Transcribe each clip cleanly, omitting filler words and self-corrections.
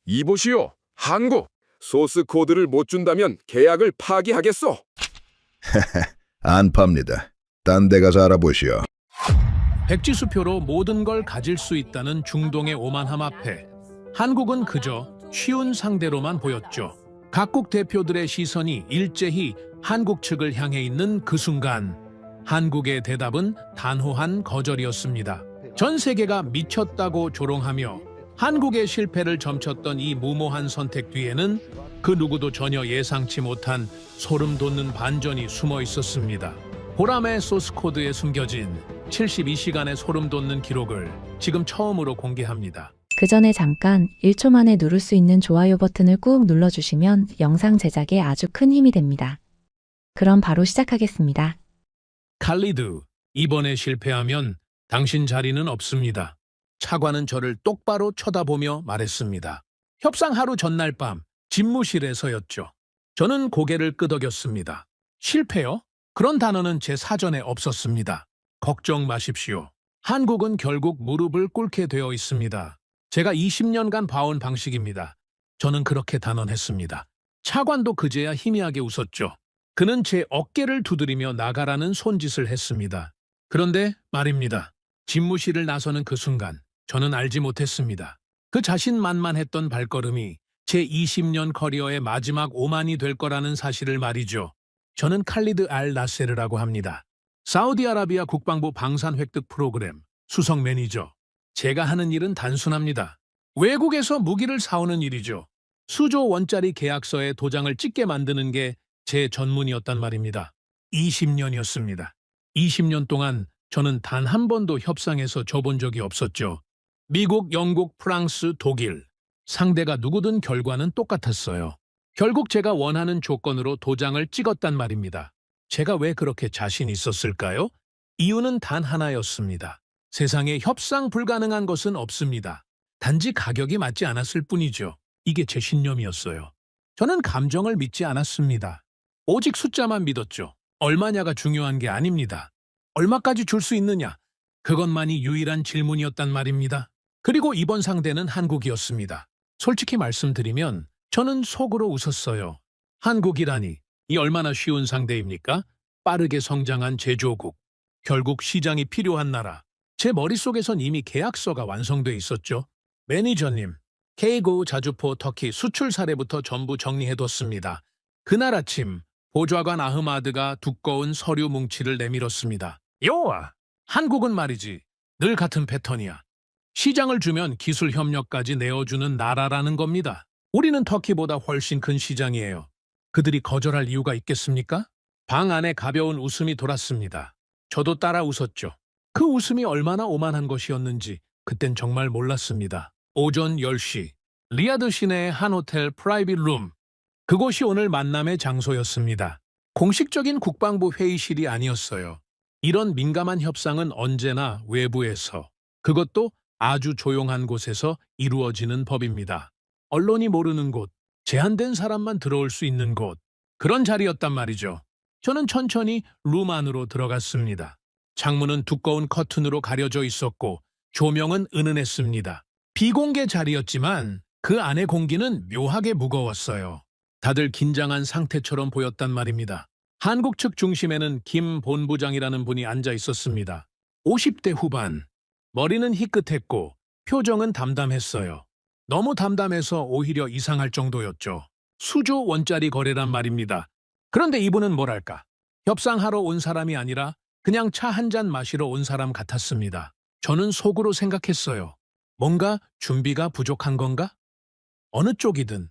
이보시오, 한국. 소스 코드를 못 준다면 계약을 파기하겠소. 안 팝니다. 딴 데 가서 알아보시오. 백지수표로 모든 걸 가질 수 있다는 중동의 오만함 앞에 한국은 그저 쉬운 상대로만 보였죠. 각국 대표들의 시선이 일제히 한국 측을 향해 있는 그 순간 한국의 대답은 단호한 거절이었습니다. 전 세계가 미쳤다고 조롱하며 한국의 실패를 점쳤던 이 무모한 선택 뒤에는 그 누구도 전혀 예상치 못한 소름 돋는 반전이 숨어 있었습니다. 보람의 소스코드에 숨겨진 72시간의 소름 돋는 기록을 지금 처음으로 공개합니다. 그 전에 잠깐 1초 만에 누를 수 있는 좋아요 버튼을 꾹 눌러주시면 영상 제작에 아주 큰 힘이 됩니다. 그럼 바로 시작하겠습니다. 칼리드, 이번에 실패하면 당신 자리는 없습니다. 차관은 저를 똑바로 쳐다보며 말했습니다. 협상 하루 전날 밤 집무실에서였죠. 저는 고개를 끄덕였습니다. 실패요? 그런 단어는 제 사전에 없었습니다. 걱정 마십시오. 한국은 결국 무릎을 꿇게 되어 있습니다. 제가 20년간 봐온 방식입니다. 저는 그렇게 단언했습니다. 차관도 그제야 희미하게 웃었죠. 그는 제 어깨를 두드리며 나가라는 손짓을 했습니다. 그런데 말입니다. 집무실을 나서는 그 순간 저는 알지 못했습니다. 그 자신만만했던 발걸음이 제 20년 커리어의 마지막 오만이 될 거라는 사실을 말이죠. 저는 칼리드 알 나세르라고 합니다. 사우디아라비아 국방부 방산 획득 프로그램 수석 매니저. 제가 하는 일은 단순합니다. 외국에서 무기를 사오는 일이죠. 수조 원짜리 계약서에 도장을 찍게 만드는 게 제 전문이었단 말입니다. 20년이었습니다. 20년 동안 저는 단 한 번도 협상에서 져본 적이 없었죠. 미국, 영국, 프랑스, 독일. 상대가 누구든 결과는 똑같았어요. 결국 제가 원하는 조건으로 도장을 찍었단 말입니다. 제가 왜 그렇게 자신 있었을까요? 이유는 단 하나였습니다. 세상에 협상 불가능한 것은 없습니다. 단지 가격이 맞지 않았을 뿐이죠. 이게 제 신념이었어요. 저는 감정을 믿지 않았습니다. 오직 숫자만 믿었죠. 얼마냐가 중요한 게 아닙니다. 얼마까지 줄 수 있느냐? 그것만이 유일한 질문이었단 말입니다. 그리고 이번 상대는 한국이었습니다. 솔직히 말씀드리면 저는 속으로 웃었어요. 한국이라니, 이 얼마나 쉬운 상대입니까? 빠르게 성장한 제조국, 결국 시장이 필요한 나라. 제 머릿속에선 이미 계약서가 완성돼 있었죠. 매니저님, K9 자주포 터키 수출 사례부터 전부 정리해뒀습니다. 그날 아침 보좌관 아흐마드가 두꺼운 서류 뭉치를 내밀었습니다. 여와, 한국은 말이지 늘 같은 패턴이야. 시장을 주면 기술 협력까지 내어주는 나라라는 겁니다. 우리는 터키보다 훨씬 큰 시장이에요. 그들이 거절할 이유가 있겠습니까? 방 안에 가벼운 웃음이 돌았습니다. 저도 따라 웃었죠. 그 웃음이 얼마나 오만한 것이었는지 그땐 정말 몰랐습니다. 오전 10시, 리야드 시내의 한 호텔 프라이빗 룸. 그곳이 오늘 만남의 장소였습니다. 공식적인 국방부 회의실이 아니었어요. 이런 민감한 협상은 언제나 외부에서, 그것도 아주 조용한 곳에서 이루어지는 법입니다. 언론이 모르는 곳, 제한된 사람만 들어올 수 있는 곳, 그런 자리였단 말이죠. 저는 천천히 룸 안으로 들어갔습니다. 창문은 두꺼운 커튼으로 가려져 있었고 조명은 은은했습니다. 비공개 자리였지만 그 안의 공기는 묘하게 무거웠어요. 다들 긴장한 상태처럼 보였단 말입니다. 한국 측 중심에는 김 본부장이라는 분이 앉아 있었습니다. 50대 후반, 머리는 희끗했고 표정은 담담했어요. 너무 담담해서 오히려 이상할 정도였죠. 수조 원짜리 거래란 말입니다. 그런데 이분은 뭐랄까, 협상하러 온 사람이 아니라 그냥 차 한 잔 마시러 온 사람 같았습니다. 저는 속으로 생각했어요. 뭔가 준비가 부족한 건가? 어느 쪽이든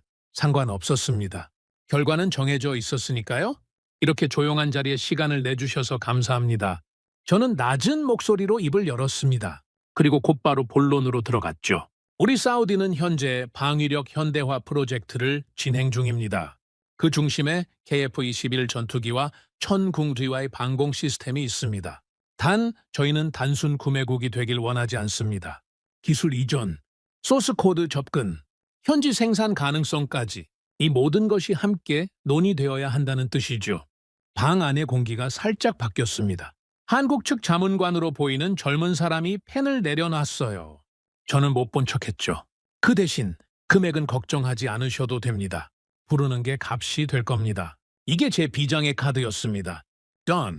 상관없었습니다. 결과는 정해져 있었으니까요. 이렇게 조용한 자리에 시간을 내주셔서 감사합니다. 저는 낮은 목소리로 입을 열었습니다. 그리고 곧바로 본론으로 들어갔죠. 우리 사우디는 현재 방위력 현대화 프로젝트를 진행 중입니다. 그 중심에 KF-21 전투기와 천궁지와의 방공 시스템이 있습니다. 단, 저희는 단순 구매국이 되길 원하지 않습니다. 기술 이전, 소스 코드 접근, 현지 생산 가능성까지 이 모든 것이 함께 논의되어야 한다는 뜻이죠. 방 안의 공기가 살짝 바뀌었습니다. 한국 측 자문관으로 보이는 젊은 사람이 펜을 내려놨어요. 저는 못 본 척했죠. 그 대신 금액은 걱정하지 않으셔도 됩니다. 부르는 게 값이 될 겁니다. 이게 제 비장의 카드였습니다. Done.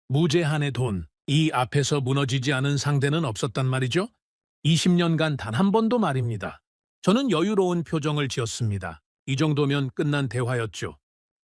무제한의 돈. 이 앞에서 무너지지 않은 상대는 없었단 말이죠. 20년간 단 한 번도 말입니다. 저는 여유로운 표정을 지었습니다. 이 정도면 끝난 대화였죠.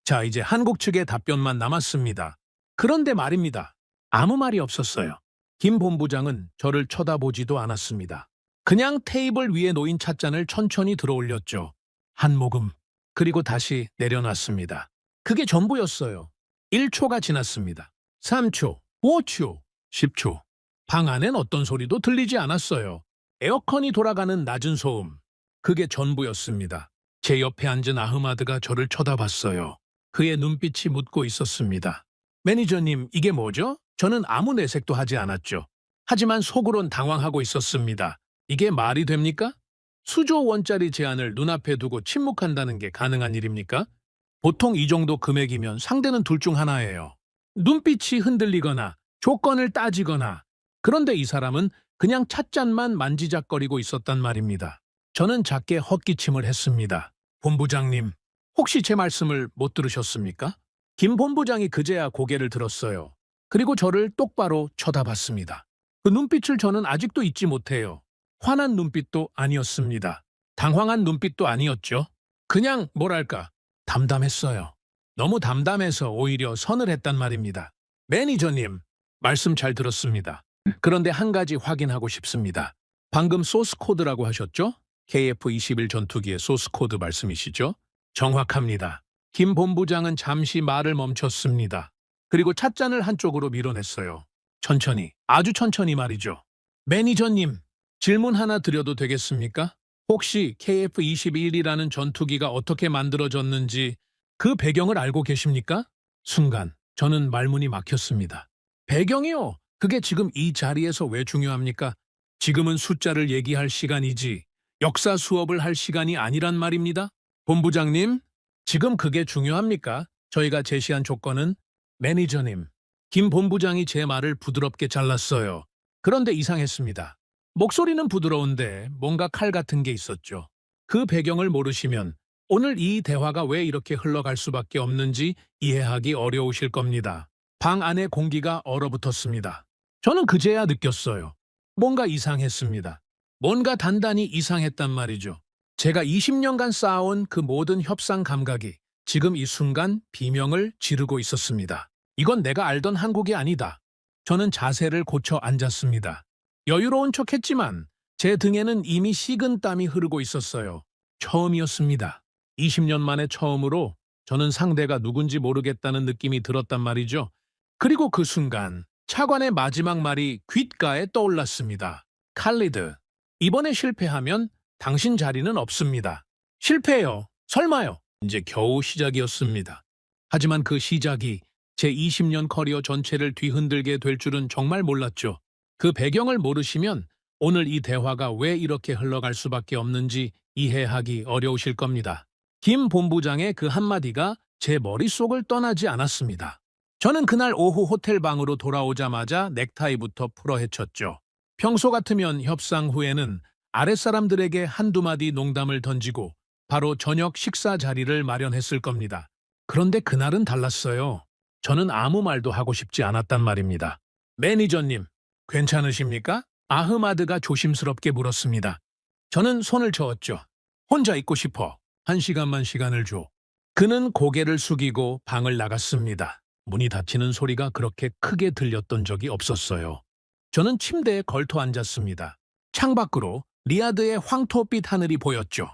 자, 이제 한국 측의 답변만 남았습니다. 그런데 말입니다. 아무 말이 없었어요. 김 본부장은 저를 쳐다보지도 않았습니다. 그냥 테이블 위에 놓인 찻잔을 천천히 들어올렸죠. 한 모금, 그리고 다시 내려놨습니다. 그게 전부였어요. 1초가 지났습니다. 3초, 5초, 10초. 방 안엔 어떤 소리도 들리지 않았어요. 에어컨이 돌아가는 낮은 소음. 그게 전부였습니다. 제 옆에 앉은 아흐마드가 저를 쳐다봤어요. 그의 눈빛이 묻고 있었습니다. 매니저님, 이게 뭐죠? 저는 아무 내색도 하지 않았죠. 하지만 속으론 당황하고 있었습니다. 이게 말이 됩니까? 수조 원짜리 제안을 눈앞에 두고 침묵한다는 게 가능한 일입니까? 보통 이 정도 금액이면 상대는 둘 중 하나예요. 눈빛이 흔들리거나 조건을 따지거나. 그런데 이 사람은 그냥 찻잔만 만지작거리고 있었단 말입니다. 저는 작게 헛기침을 했습니다. 본부장님, 혹시 제 말씀을 못 들으셨습니까? 김 본부장이 그제야 고개를 들었어요. 그리고 저를 똑바로 쳐다봤습니다. 그 눈빛을 저는 아직도 잊지 못해요. 화난 눈빛도 아니었습니다. 당황한 눈빛도 아니었죠. 그냥 뭐랄까 담담했어요. 너무 담담해서 오히려 서늘했단 말입니다. 매니저님, 말씀 잘 들었습니다. 그런데 한 가지 확인하고 싶습니다. 방금 소스 코드라고 하셨죠? KF-21 전투기의 소스 코드 말씀이시죠? 정확합니다. 김 본부장은 잠시 말을 멈췄습니다. 그리고 찻잔을 한쪽으로 밀어냈어요. 천천히, 아주 천천히 말이죠. 매니저님, 질문 하나 드려도 되겠습니까? 혹시 KF-21이라는 전투기가 어떻게 만들어졌는지 그 배경을 알고 계십니까? 순간 저는 말문이 막혔습니다. 배경이요? 그게 지금 이 자리에서 왜 중요합니까? 지금은 숫자를 얘기할 시간이지 역사 수업을 할 시간이 아니란 말입니다. 본부장님, 지금 그게 중요합니까? 저희가 제시한 조건은 매니저님, 김 본부장이 제 말을 부드럽게 잘랐어요. 그런데 이상했습니다. 목소리는 부드러운데 뭔가 칼 같은 게 있었죠. 그 배경을 모르시면 오늘 이 대화가 왜 이렇게 흘러갈 수밖에 없는지 이해하기 어려우실 겁니다. 방 안의 공기가 얼어붙었습니다. 저는 그제야 느꼈어요. 뭔가 이상했습니다. 뭔가 단단히 이상했단 말이죠. 제가 20년간 쌓아온 그 모든 협상 감각이 지금 이 순간 비명을 지르고 있었습니다. 이건 내가 알던 한국이 아니다. 저는 자세를 고쳐 앉았습니다. 여유로운 척했지만 제 등에는 이미 식은 땀이 흐르고 있었어요. 처음이었습니다. 20년 만에 처음으로 저는 상대가 누군지 모르겠다는 느낌이 들었단 말이죠. 그리고 그 순간 차관의 마지막 말이 귓가에 떠올랐습니다. 칼리드, 이번에 실패하면 당신 자리는 없습니다. 실패요. 설마요. 이제 겨우 시작이었습니다. 하지만 그 시작이 제 20년 커리어 전체를 뒤흔들게 될 줄은 정말 몰랐죠. 그 배경을 모르시면 오늘 이 대화가 왜 이렇게 흘러갈 수밖에 없는지 이해하기 어려우실 겁니다. 김 본부장의 그 한마디가 제 머릿속을 떠나지 않았습니다. 저는 그날 오후 호텔 방으로 돌아오자마자 넥타이부터 풀어 헤쳤죠. 평소 같으면 협상 후에는 아랫사람들에게 한두 마디 농담을 던지고 바로 저녁 식사 자리를 마련했을 겁니다. 그런데 그날은 달랐어요. 저는 아무 말도 하고 싶지 않았단 말입니다. 매니저님, 괜찮으십니까? 아흐마드가 조심스럽게 물었습니다. 저는 손을 저었죠. 혼자 있고 싶어. 1시간만 시간을 줘. 그는 고개를 숙이고 방을 나갔습니다. 문이 닫히는 소리가 그렇게 크게 들렸던 적이 없었어요. 저는 침대에 걸터 앉았습니다. 창밖으로 리야드의 황토빛 하늘이 보였죠.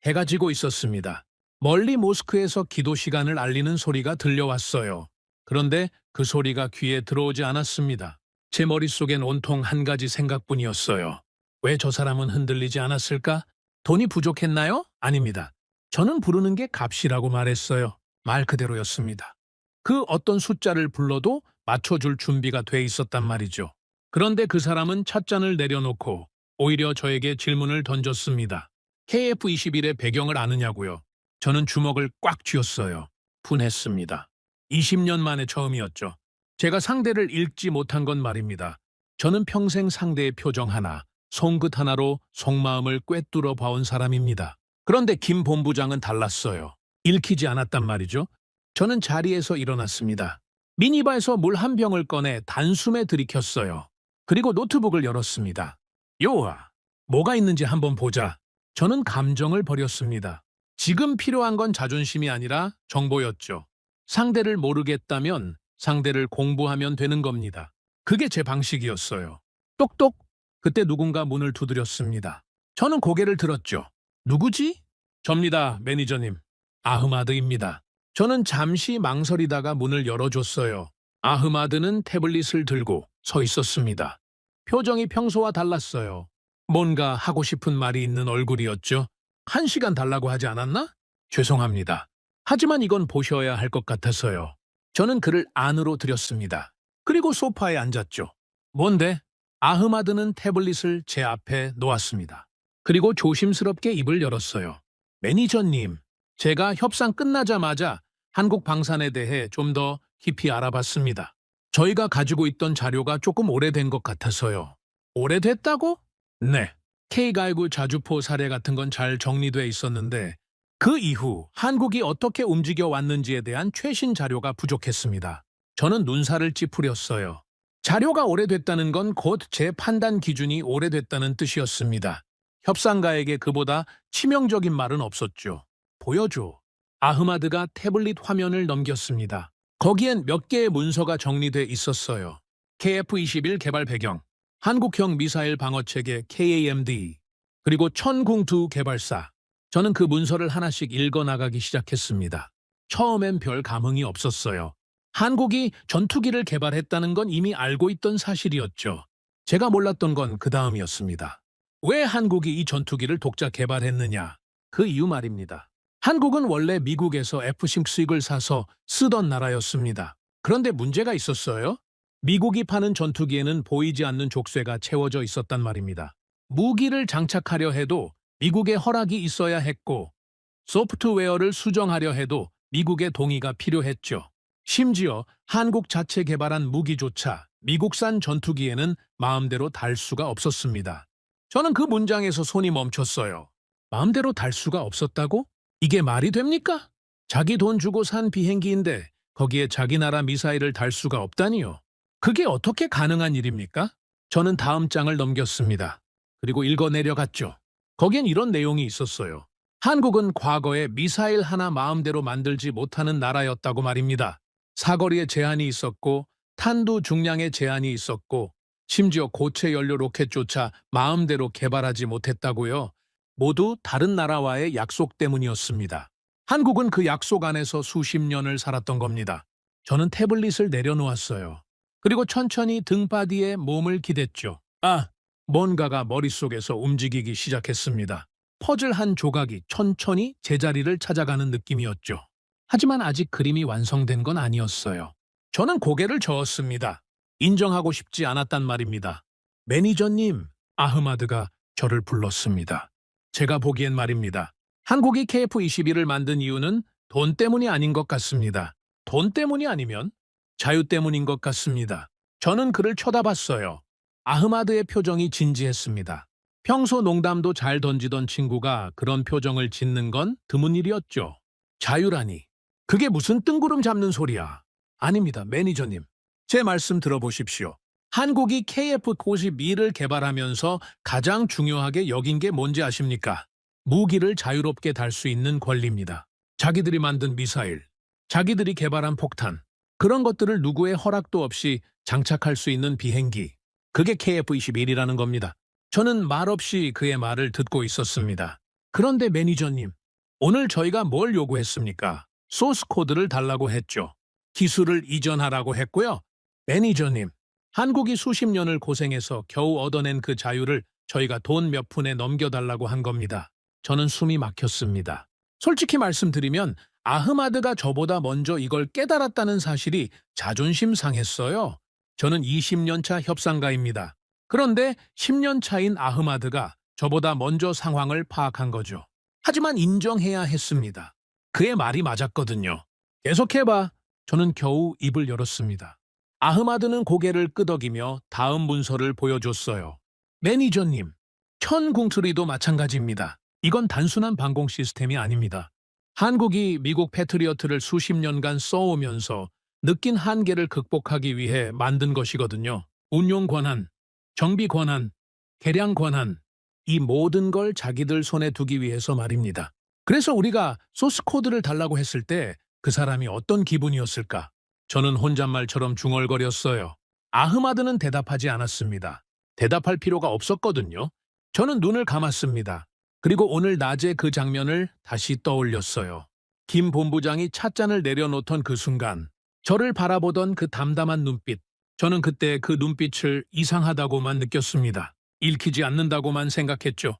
해가 지고 있었습니다. 멀리 모스크에서 기도 시간을 알리는 소리가 들려왔어요. 그런데 그 소리가 귀에 들어오지 않았습니다. 제 머릿속엔 온통 한 가지 생각뿐이었어요. 왜 저 사람은 흔들리지 않았을까? 돈이 부족했나요? 아닙니다. 저는 부르는 게 값이라고 말했어요. 말 그대로였습니다. 그 어떤 숫자를 불러도 맞춰줄 준비가 돼 있었단 말이죠. 그런데 그 사람은 찻잔을 내려놓고 오히려 저에게 질문을 던졌습니다. KF-21의 배경을 아느냐고요? 저는 주먹을 꽉 쥐었어요. 분했습니다. 20년 만에 처음이었죠. 제가 상대를 읽지 못한 건 말입니다. 저는 평생 상대의 표정 하나, 손끝 하나로 속마음을 꿰뚫어 봐온 사람입니다. 그런데 김 본부장은 달랐어요. 읽히지 않았단 말이죠. 저는 자리에서 일어났습니다. 미니바에서 물 한 병을 꺼내 단숨에 들이켰어요. 그리고 노트북을 열었습니다. 요아, 뭐가 있는지 한번 보자. 저는 감정을 버렸습니다. 지금 필요한 건 자존심이 아니라 정보였죠. 상대를 모르겠다면 상대를 공부하면 되는 겁니다. 그게 제 방식이었어요. 똑똑! 그때 누군가 문을 두드렸습니다. 저는 고개를 들었죠. 누구지? 접니다, 매니저님. 아흐마드입니다. 저는 잠시 망설이다가 문을 열어줬어요. 아흐마드는 태블릿을 들고 서 있었습니다. 표정이 평소와 달랐어요. 뭔가 하고 싶은 말이 있는 얼굴이었죠. 1시간 달라고 하지 않았나? 죄송합니다. 하지만 이건 보셔야 할 것 같아서요. 저는 그를 안으로 들였습니다. 그리고 소파에 앉았죠. 뭔데? 아흐마드는 태블릿을 제 앞에 놓았습니다. 그리고 조심스럽게 입을 열었어요. 매니저님, 제가 협상 끝나자마자 한국 방산에 대해 좀 더 깊이 알아봤습니다. 저희가 가지고 있던 자료가 조금 오래된 것 같아서요. 오래됐다고? 네. K가이구 자주포 사례 같은 건 잘 정리돼 있었는데 그 이후 한국이 어떻게 움직여 왔는지에 대한 최신 자료가 부족했습니다. 저는 눈살을 찌푸렸어요. 자료가 오래됐다는 건 곧 제 판단 기준이 오래됐다는 뜻이었습니다. 협상가에게 그보다 치명적인 말은 없었죠. 보여줘. 아흐마드가 태블릿 화면을 넘겼습니다. 거기엔 몇 개의 문서가 정리돼 있었어요. KF-21 개발 배경, 한국형 미사일 방어체계 KAMD, 그리고 천궁2 개발사. 저는 그 문서를 하나씩 읽어나가기 시작했습니다. 처음엔 별 감흥이 없었어요. 한국이 전투기를 개발했다는 건 이미 알고 있던 사실이었죠. 제가 몰랐던 건 그 다음이었습니다. 왜 한국이 이 전투기를 독자 개발했느냐? 그 이유 말입니다. 한국은 원래 미국에서 F-16을 사서 쓰던 나라였습니다. 그런데 문제가 있었어요. 미국이 파는 전투기에는 보이지 않는 족쇄가 채워져 있었단 말입니다. 무기를 장착하려 해도 미국의 허락이 있어야 했고 소프트웨어를 수정하려 해도 미국의 동의가 필요했죠. 심지어 한국 자체 개발한 무기조차 미국산 전투기에는 마음대로 달 수가 없었습니다. 저는 그 문장에서 손이 멈췄어요. 마음대로 달 수가 없었다고? 이게 말이 됩니까? 자기 돈 주고 산 비행기인데 거기에 자기 나라 미사일을 달 수가 없다니요. 그게 어떻게 가능한 일입니까? 저는 다음 장을 넘겼습니다. 그리고 읽어 내려갔죠. 거기엔 이런 내용이 있었어요. 한국은 과거에 미사일 하나 마음대로 만들지 못하는 나라였다고 말입니다. 사거리에 제한이 있었고 탄두 중량에 제한이 있었고 심지어 고체 연료 로켓조차 마음대로 개발하지 못했다고요. 모두 다른 나라와의 약속 때문이었습니다. 한국은 그 약속 안에서 수십 년을 살았던 겁니다. 저는 태블릿을 내려놓았어요. 그리고 천천히 등바디에 몸을 기댔죠. 뭔가가 머릿속에서 움직이기 시작했습니다. 퍼즐 한 조각이 천천히 제자리를 찾아가는 느낌이었죠. 하지만 아직 그림이 완성된 건 아니었어요. 저는 고개를 저었습니다. 인정하고 싶지 않았단 말입니다. 매니저님, 아흐마드가 저를 불렀습니다. 제가 보기엔 말입니다. 한국이 KF-21을 만든 이유는 돈 때문이 아닌 것 같습니다. 돈 때문이 아니면 자유 때문인 것 같습니다. 저는 그를 쳐다봤어요. 아흐마드의 표정이 진지했습니다. 평소 농담도 잘 던지던 친구가 그런 표정을 짓는 건 드문 일이었죠. 자유라니. 그게 무슨 뜬구름 잡는 소리야. 아닙니다, 매니저님. 제 말씀 들어보십시오. 한국이 KF-92를 개발하면서 가장 중요하게 여긴 게 뭔지 아십니까? 무기를 자유롭게 달 수 있는 권리입니다. 자기들이 만든 미사일, 자기들이 개발한 폭탄, 그런 것들을 누구의 허락도 없이 장착할 수 있는 비행기. 그게 KF-21이라는 겁니다. 저는 말없이 그의 말을 듣고 있었습니다. 그런데 매니저님, 오늘 저희가 뭘 요구했습니까? 소스 코드를 달라고 했죠. 기술을 이전하라고 했고요. 매니저님, 한국이 수십 년을 고생해서 겨우 얻어낸 그 자유를 저희가 돈 몇 푼에 넘겨달라고 한 겁니다. 저는 숨이 막혔습니다. 솔직히 말씀드리면 아흐마드가 저보다 먼저 이걸 깨달았다는 사실이 자존심 상했어요. 저는 20년 차 협상가입니다. 그런데 10년 차인 아흐마드가 저보다 먼저 상황을 파악한 거죠. 하지만 인정해야 했습니다. 그의 말이 맞았거든요. 계속해봐. 저는 겨우 입을 열었습니다. 아흐마드는 고개를 끄덕이며 다음 문서를 보여줬어요. 매니저님, 천궁3도 마찬가지입니다. 이건 단순한 방공 시스템이 아닙니다. 한국이 미국 패트리어트를 수십 년간 써오면서 느낀 한계를 극복하기 위해 만든 것이거든요. 운용 권한, 정비 권한, 개량 권한, 이 모든 걸 자기들 손에 두기 위해서 말입니다. 그래서 우리가 소스 코드를 달라고 했을 때 그 사람이 어떤 기분이었을까? 저는 혼잣말처럼 중얼거렸어요. 아흐마드는 대답하지 않았습니다. 대답할 필요가 없었거든요. 저는 눈을 감았습니다. 그리고 오늘 낮에 그 장면을 다시 떠올렸어요. 김 본부장이 찻잔을 내려놓던 그 순간, 저를 바라보던 그 담담한 눈빛, 저는 그때 그 눈빛을 이상하다고만 느꼈습니다. 읽히지 않는다고만 생각했죠.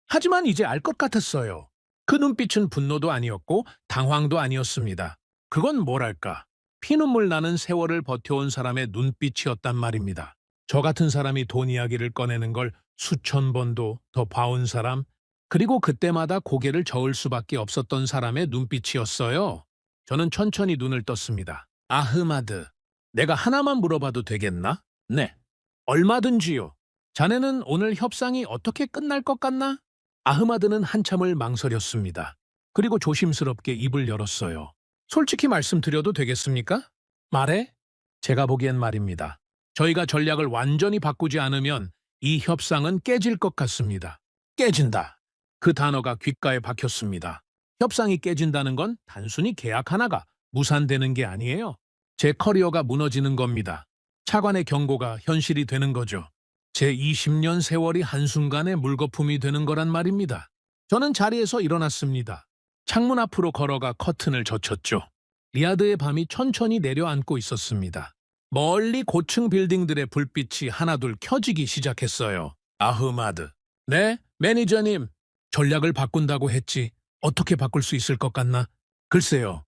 하지만 이제 알 것 같았어요. 그 눈빛은 분노도 아니었고 당황도 아니었습니다. 그건 뭐랄까, 피눈물 나는 세월을 버텨온 사람의 눈빛이었단 말입니다. 저 같은 사람이 돈 이야기를 꺼내는 걸 수천 번도 더 봐온 사람, 그리고 그때마다 고개를 저을 수밖에 없었던 사람의 눈빛이었어요. 저는 천천히 눈을 떴습니다. 아흐마드, 내가 하나만 물어봐도 되겠나? 네. 얼마든지요. 자네는 오늘 협상이 어떻게 끝날 것 같나? 아흐마드는 한참을 망설였습니다. 그리고 조심스럽게 입을 열었어요. 솔직히 말씀드려도 되겠습니까? 말해? 제가 보기엔 말입니다. 저희가 전략을 완전히 바꾸지 않으면 이 협상은 깨질 것 같습니다. 깨진다. 그 단어가 귓가에 박혔습니다. 협상이 깨진다는 건 단순히 계약 하나가 무산되는 게 아니에요. 제 커리어가 무너지는 겁니다. 차관의 경고가 현실이 되는 거죠. 제 20년 세월이 한순간에 물거품이 되는 거란 말입니다. 저는 자리에서 일어났습니다. 창문 앞으로 걸어가 커튼을 젖혔죠. 리야드의 밤이 천천히 내려앉고 있었습니다. 멀리 고층 빌딩들의 불빛이 하나둘 켜지기 시작했어요. 아흐마드. 네, 매니저님. 전략을 바꾼다고 했지. 어떻게 바꿀 수 있을 것 같나? 글쎄요.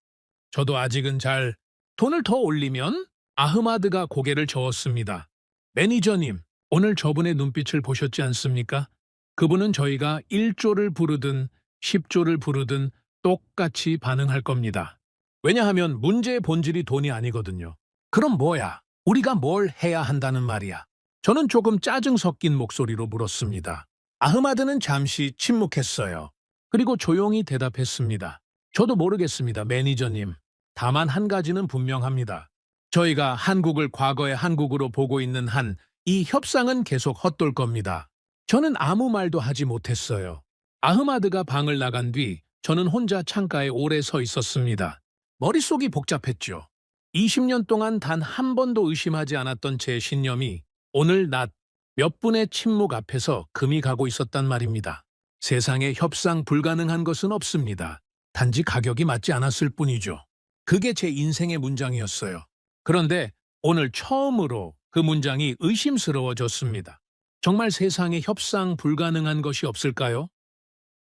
저도 아직은 잘... 돈을 더 올리면? 아흐마드가 고개를 저었습니다. 매니저님, 오늘 저분의 눈빛을 보셨지 않습니까? 그분은 저희가 1조를 부르든 10조를 부르든 똑같이 반응할 겁니다. 왜냐하면 문제의 본질이 돈이 아니거든요. 그럼 뭐야? 우리가 뭘 해야 한다는 말이야? 저는 조금 짜증 섞인 목소리로 물었습니다. 아흐마드는 잠시 침묵했어요. 그리고 조용히 대답했습니다. 저도 모르겠습니다, 매니저님. 다만 한 가지는 분명합니다. 저희가 한국을 과거의 한국으로 보고 있는 한 이 협상은 계속 헛돌 겁니다. 저는 아무 말도 하지 못했어요. 아흐마드가 방을 나간 뒤 저는 혼자 창가에 오래 서 있었습니다. 머릿속이 복잡했죠. 20년 동안 단 한 번도 의심하지 않았던 제 신념이 오늘 낮 몇 분의 침묵 앞에서 금이 가고 있었단 말입니다. 세상에 협상 불가능한 것은 없습니다. 단지 가격이 맞지 않았을 뿐이죠. 그게 제 인생의 문장이었어요. 그런데 오늘 처음으로 그 문장이 의심스러워졌습니다. 정말 세상에 협상 불가능한 것이 없을까요?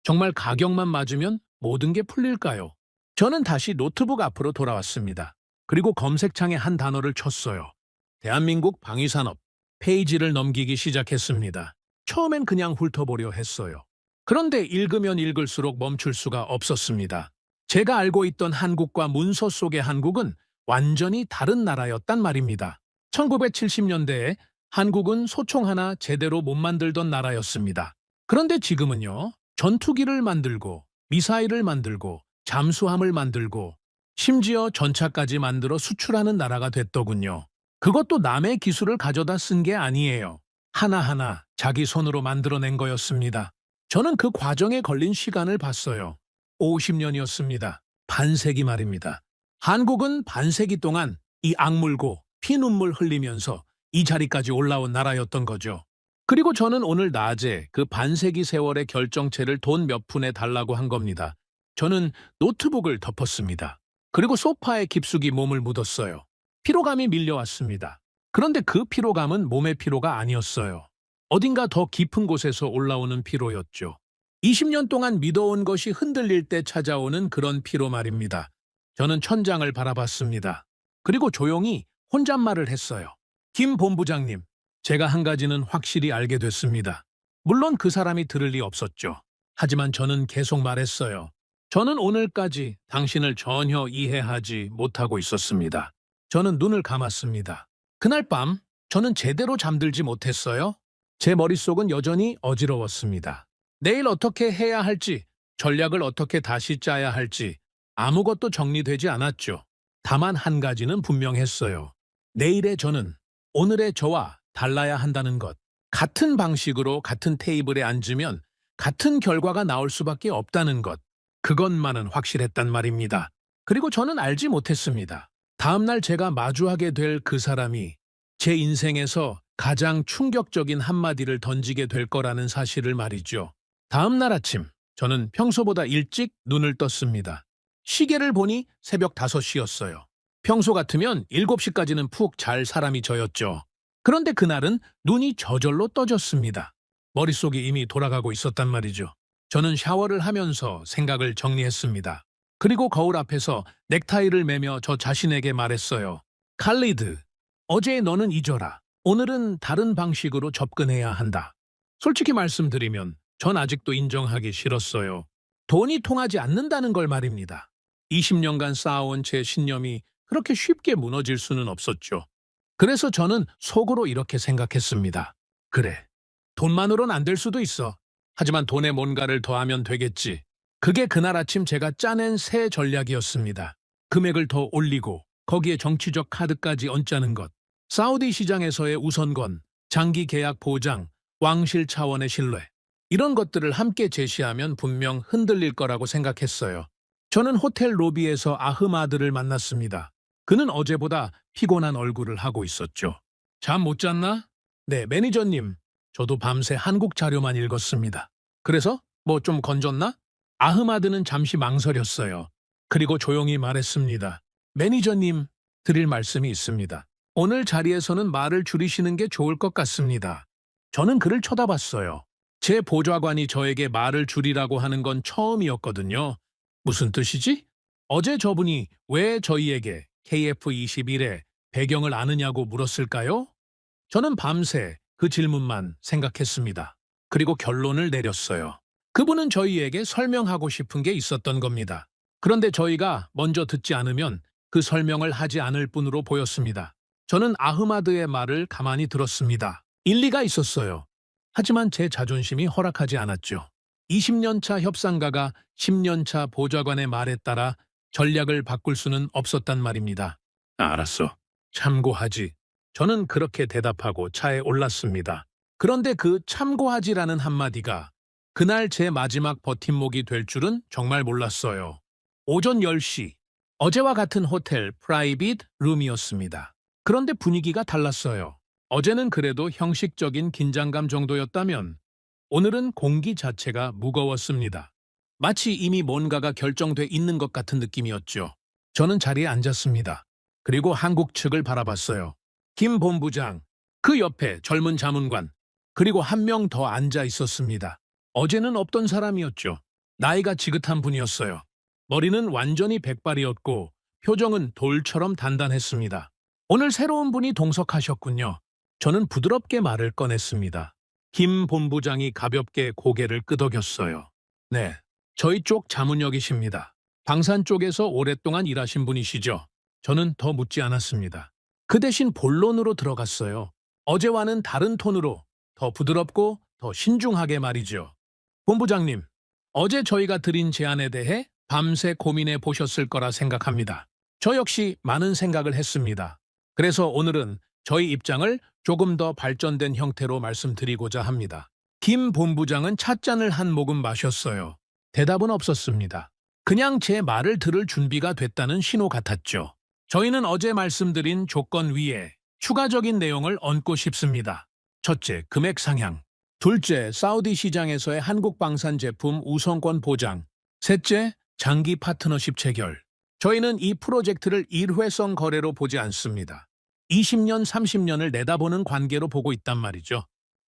정말 가격만 맞으면 모든 게 풀릴까요? 저는 다시 노트북 앞으로 돌아왔습니다. 그리고 검색창에 한 단어를 쳤어요. 대한민국 방위산업. 페이지를 넘기기 시작했습니다. 처음엔 그냥 훑어보려 했어요. 그런데 읽으면 읽을수록 멈출 수가 없었습니다. 제가 알고 있던 한국과 문서 속의 한국은 완전히 다른 나라였단 말입니다. 1970년대에 한국은 소총 하나 제대로 못 만들던 나라였습니다. 그런데 지금은요, 전투기를 만들고 미사일을 만들고 잠수함을 만들고 심지어 전차까지 만들어 수출하는 나라가 됐더군요. 그것도 남의 기술을 가져다 쓴 게 아니에요. 하나하나 자기 손으로 만들어낸 거였습니다. 저는 그 과정에 걸린 시간을 봤어요. 50년이었습니다. 반세기 말입니다. 한국은 반세기 동안 이 악물고 피눈물 흘리면서 이 자리까지 올라온 나라였던 거죠. 그리고 저는 오늘 낮에 그 반세기 세월의 결정체를 돈 몇 푼에 달라고 한 겁니다. 저는 노트북을 덮었습니다. 그리고 소파에 깊숙이 몸을 묻었어요. 피로감이 밀려왔습니다. 그런데 그 피로감은 몸의 피로가 아니었어요. 어딘가 더 깊은 곳에서 올라오는 피로였죠. 20년 동안 믿어온 것이 흔들릴 때 찾아오는 그런 피로 말입니다. 저는 천장을 바라봤습니다. 그리고 조용히 혼잣말을 했어요. 김 본부장님, 제가 한 가지는 확실히 알게 됐습니다. 물론 그 사람이 들을 리 없었죠. 하지만 저는 계속 말했어요. 저는 오늘까지 당신을 전혀 이해하지 못하고 있었습니다. 저는 눈을 감았습니다. 그날 밤 저는 제대로 잠들지 못했어요. 제 머릿속은 여전히 어지러웠습니다. 내일 어떻게 해야 할지, 전략을 어떻게 다시 짜야 할지 아무것도 정리되지 않았죠. 다만 한 가지는 분명했어요. 내일의 저는 오늘의 저와 달라야 한다는 것. 같은 방식으로 같은 테이블에 앉으면 같은 결과가 나올 수밖에 없다는 것. 그것만은 확실했단 말입니다. 그리고 저는 알지 못했습니다. 다음날 제가 마주하게 될 그 사람이 제 인생에서 가장 충격적인 한마디를 던지게 될 거라는 사실을 말이죠. 다음날 아침, 저는 평소보다 일찍 눈을 떴습니다. 시계를 보니 새벽 5시였어요. 평소 같으면 7시까지는 푹 잘 사람이 저였죠. 그런데 그날은 눈이 저절로 떠졌습니다. 머릿속이 이미 돌아가고 있었단 말이죠. 저는 샤워를 하면서 생각을 정리했습니다. 그리고 거울 앞에서 넥타이를 매며 저 자신에게 말했어요. 칼리드, 어제의 너는 잊어라. 오늘은 다른 방식으로 접근해야 한다. 솔직히 말씀드리면 전 아직도 인정하기 싫었어요. 돈이 통하지 않는다는 걸 말입니다. 20년간 쌓아온 제 신념이 그렇게 쉽게 무너질 수는 없었죠. 그래서 저는 속으로 이렇게 생각했습니다. 그래, 돈만으론 안 될 수도 있어. 하지만 돈에 뭔가를 더하면 되겠지. 그게 그날 아침 제가 짜낸 새 전략이었습니다. 금액을 더 올리고 거기에 정치적 카드까지 얹자는 것. 사우디 시장에서의 우선권, 장기 계약 보장, 왕실 차원의 신뢰. 이런 것들을 함께 제시하면 분명 흔들릴 거라고 생각했어요. 저는 호텔 로비에서 아흐마드를 만났습니다. 그는 어제보다 피곤한 얼굴을 하고 있었죠. 잠 못 잤나? 네, 매니저님. 저도 밤새 한국 자료만 읽었습니다. 그래서 뭐 좀 건졌나? 아흐마드는 잠시 망설였어요. 그리고 조용히 말했습니다. 매니저님, 드릴 말씀이 있습니다. 오늘 자리에서는 말을 줄이시는 게 좋을 것 같습니다. 저는 그를 쳐다봤어요. 제 보좌관이 저에게 말을 줄이라고 하는 건 처음이었거든요. 무슨 뜻이지? 어제 저분이 왜 저희에게 KF21의 배경을 아느냐고 물었을까요? 저는 밤새 그 질문만 생각했습니다. 그리고 결론을 내렸어요. 그분은 저희에게 설명하고 싶은 게 있었던 겁니다. 그런데 저희가 먼저 듣지 않으면 그 설명을 하지 않을 뿐으로 보였습니다. 저는 아흐마드의 말을 가만히 들었습니다. 일리가 있었어요. 하지만 제 자존심이 허락하지 않았죠. 20년차 협상가가 10년차 보좌관의 말에 따라 전략을 바꿀 수는 없었단 말입니다. 알았어. 참고하지. 저는 그렇게 대답하고 차에 올랐습니다. 그런데 그 참고하지라는 한마디가 그날 제 마지막 버팀목이 될 줄은 정말 몰랐어요. 오전 10시, 어제와 같은 호텔 프라이빗 룸이었습니다. 그런데 분위기가 달랐어요. 어제는 그래도 형식적인 긴장감 정도였다면 오늘은 공기 자체가 무거웠습니다. 마치 이미 뭔가가 결정돼 있는 것 같은 느낌이었죠. 저는 자리에 앉았습니다. 그리고 한국 측을 바라봤어요. 김 본부장, 그 옆에 젊은 자문관, 그리고 한 명 더 앉아 있었습니다. 어제는 없던 사람이었죠. 나이가 지긋한 분이었어요. 머리는 완전히 백발이었고 표정은 돌처럼 단단했습니다. 오늘 새로운 분이 동석하셨군요. 저는 부드럽게 말을 꺼냈습니다. 김 본부장이 가볍게 고개를 끄덕였어요. 네, 저희 쪽 자문역이십니다. 방산 쪽에서 오랫동안 일하신 분이시죠? 저는 더 묻지 않았습니다. 그 대신 본론으로 들어갔어요. 어제와는 다른 톤으로 더 부드럽고 더 신중하게 말이죠. 본부장님, 어제 저희가 드린 제안에 대해 밤새 고민해 보셨을 거라 생각합니다. 저 역시 많은 생각을 했습니다. 그래서 오늘은 저희 입장을 조금 더 발전된 형태로 말씀드리고자 합니다. 김 본부장은 찻잔을 한 모금 마셨어요. 대답은 없었습니다. 그냥 제 말을 들을 준비가 됐다는 신호 같았죠. 저희는 어제 말씀드린 조건 위에 추가적인 내용을 얹고 싶습니다. 첫째, 금액 상향. 둘째, 사우디 시장에서의 한국 방산 제품 우선권 보장. 셋째, 장기 파트너십 체결. 저희는 이 프로젝트를 일회성 거래로 보지 않습니다. 20년, 30년을 내다보는 관계로 보고 있단 말이죠.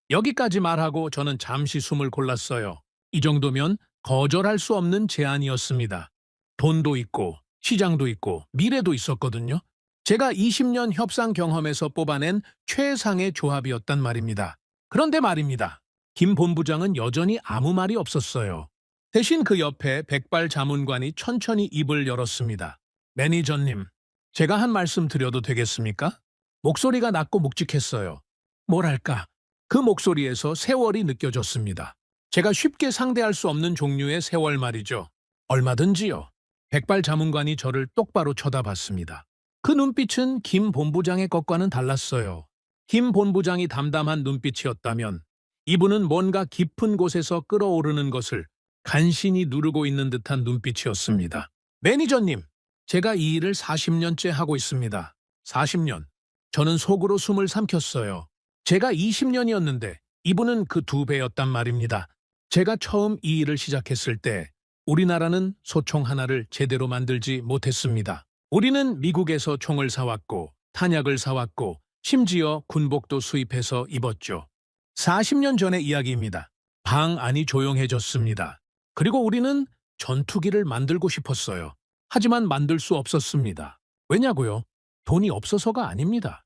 여기까지 말하고 저는 잠시 숨을 골랐어요. 이 정도면 거절할 수 없는 제안이었습니다. 돈도 있고 시장도 있고 미래도 있었거든요. 제가 20년 협상 경험에서 뽑아낸 최상의 조합이었단 말입니다. 그런데 말입니다. 김 본부장은 여전히 아무 말이 없었어요. 대신 그 옆에 백발 자문관이 천천히 입을 열었습니다. 매니저님, 제가 한 말씀 드려도 되겠습니까? 목소리가 낮고 묵직했어요. 뭐랄까, 그 목소리에서 세월이 느껴졌습니다. 제가 쉽게 상대할 수 없는 종류의 세월 말이죠. 얼마든지요. 백발 자문관이 저를 똑바로 쳐다봤습니다. 그 눈빛은 김 본부장의 것과는 달랐어요. 김 본부장이 담담한 눈빛이었다면 이분은 뭔가 깊은 곳에서 끓어오르는 것을 간신히 누르고 있는 듯한 눈빛이었습니다. 매니저님, 제가 이 일을 40년째 하고 있습니다. 40년. 저는 속으로 숨을 삼켰어요. 제가 20년이었는데 이분은 그 2배였단 말입니다. 제가 처음 이 일을 시작했을 때 우리나라는 소총 하나를 제대로 만들지 못했습니다. 우리는 미국에서 총을 사왔고 탄약을 사왔고 심지어 군복도 수입해서 입었죠. 40년 전의 이야기입니다. 방 안이 조용해졌습니다. 그리고 우리는 전투기를 만들고 싶었어요. 하지만 만들 수 없었습니다. 왜냐고요? 돈이 없어서가 아닙니다.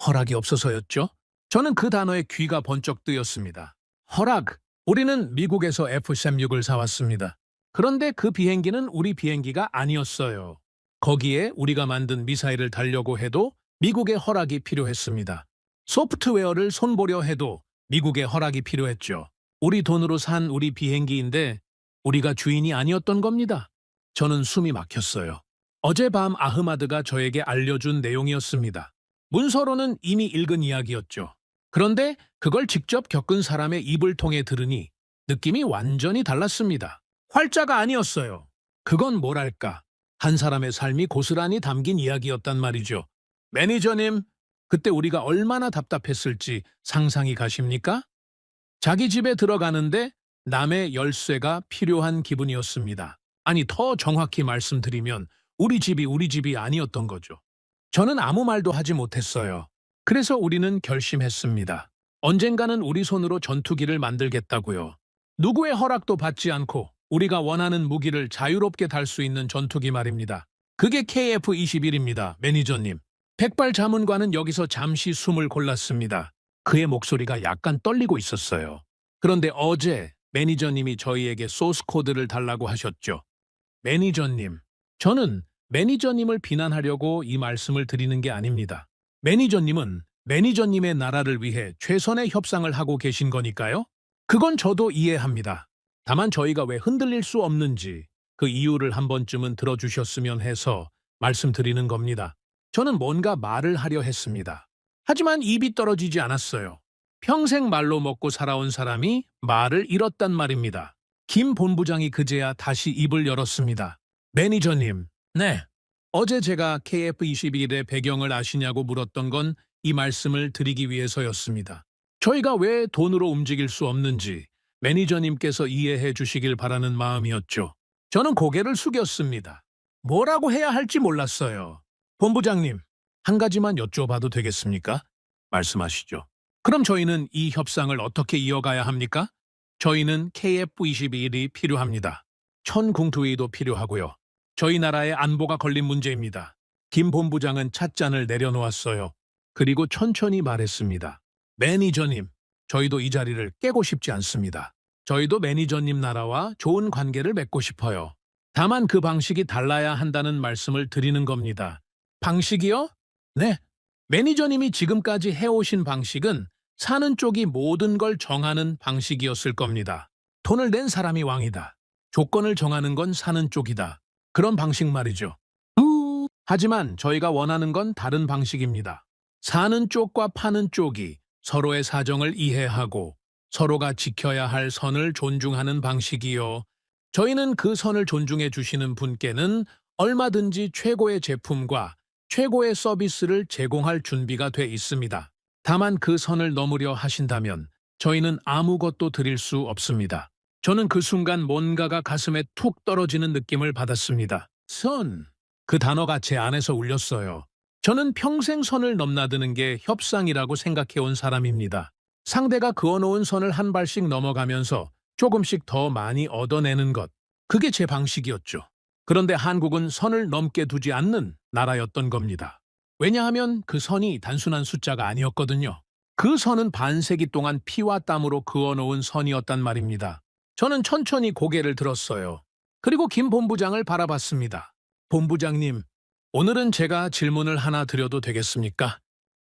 허락이 없어서였죠. 저는 그 단어에 귀가 번쩍 뜨였습니다. 허락. 우리는 미국에서 F-16을 사왔습니다. 그런데 그 비행기는 우리 비행기가 아니었어요. 거기에 우리가 만든 미사일을 달려고 해도 미국의 허락이 필요했습니다. 소프트웨어를 손보려 해도 미국의 허락이 필요했죠. 우리 돈으로 산 우리 비행기인데 우리가 주인이 아니었던 겁니다. 저는 숨이 막혔어요. 어젯밤 아흐마드가 저에게 알려준 내용이었습니다. 문서로는 이미 읽은 이야기였죠. 그런데 그걸 직접 겪은 사람의 입을 통해 들으니 느낌이 완전히 달랐습니다. 활자가 아니었어요. 그건 뭐랄까, 한 사람의 삶이 고스란히 담긴 이야기였단 말이죠. 매니저님, 그때 우리가 얼마나 답답했을지 상상이 가십니까? 자기 집에 들어가는데 남의 열쇠가 필요한 기분이었습니다. 아니, 더 정확히 말씀드리면 우리 집이 아니었던 거죠. 저는 아무 말도 하지 못했어요. 그래서 우리는 결심했습니다. 언젠가는 우리 손으로 전투기를 만들겠다고요. 누구의 허락도 받지 않고 우리가 원하는 무기를 자유롭게 달 수 있는 전투기 말입니다. 그게 KF-21입니다, 매니저님. 백발 자문관은 여기서 잠시 숨을 골랐습니다. 그의 목소리가 약간 떨리고 있었어요. 그런데 어제 매니저님이 저희에게 소스 코드를 달라고 하셨죠. 매니저님, 저는 매니저님을 비난하려고 이 말씀을 드리는 게 아닙니다. 매니저님은 매니저님의 나라를 위해 최선의 협상을 하고 계신 거니까요. 그건 저도 이해합니다. 다만 저희가 왜 흔들릴 수 없는지 그 이유를 한 번쯤은 들어주셨으면 해서 말씀드리는 겁니다. 저는 뭔가 말을 하려 했습니다. 하지만 입이 떨어지지 않았어요. 평생 말로 먹고 살아온 사람이 말을 잃었단 말입니다. 김 본부장이 그제야 다시 입을 열었습니다. 매니저님, 네. 어제 제가 KF-21의 배경을 아시냐고 물었던 건 이 말씀을 드리기 위해서였습니다. 저희가 왜 돈으로 움직일 수 없는지 매니저님께서 이해해 주시길 바라는 마음이었죠. 저는 고개를 숙였습니다. 뭐라고 해야 할지 몰랐어요. 본부장님, 한 가지만 여쭤봐도 되겠습니까? 말씀하시죠. 그럼 저희는 이 협상을 어떻게 이어가야 합니까? 저희는 KF-21이 필요합니다. 천궁투위도 필요하고요. 저희 나라의 안보가 걸린 문제입니다. 김 본부장은 찻잔을 내려놓았어요. 그리고 천천히 말했습니다. 매니저님, 저희도 이 자리를 깨고 싶지 않습니다. 저희도 매니저님 나라와 좋은 관계를 맺고 싶어요. 다만 그 방식이 달라야 한다는 말씀을 드리는 겁니다. 방식이요? 네. 매니저님이 지금까지 해오신 방식은 사는 쪽이 모든 걸 정하는 방식이었을 겁니다. 돈을 낸 사람이 왕이다. 조건을 정하는 건 사는 쪽이다. 그런 방식 말이죠. 하지만 저희가 원하는 건 다른 방식입니다. 사는 쪽과 파는 쪽이 서로의 사정을 이해하고 서로가 지켜야 할 선을 존중하는 방식이요. 저희는 그 선을 존중해 주시는 분께는 얼마든지 최고의 제품과 최고의 서비스를 제공할 준비가 돼 있습니다. 다만 그 선을 넘으려 하신다면 저희는 아무것도 드릴 수 없습니다. 저는 그 순간 뭔가가 가슴에 툭 떨어지는 느낌을 받았습니다. 선. 그 단어가 제 안에서 울렸어요. 저는 평생 선을 넘나드는 게 협상이라고 생각해온 사람입니다. 상대가 그어놓은 선을 한 발씩 넘어가면서 조금씩 더 많이 얻어내는 것. 그게 제 방식이었죠. 그런데 한국은 선을 넘게 두지 않는 나라였던 겁니다. 왜냐하면 그 선이 단순한 숫자가 아니었거든요. 그 선은 반세기 동안 피와 땀으로 그어놓은 선이었단 말입니다. 저는 천천히 고개를 들었어요. 그리고 김 본부장을 바라봤습니다. 본부장님, 오늘은 제가 질문을 하나 드려도 되겠습니까?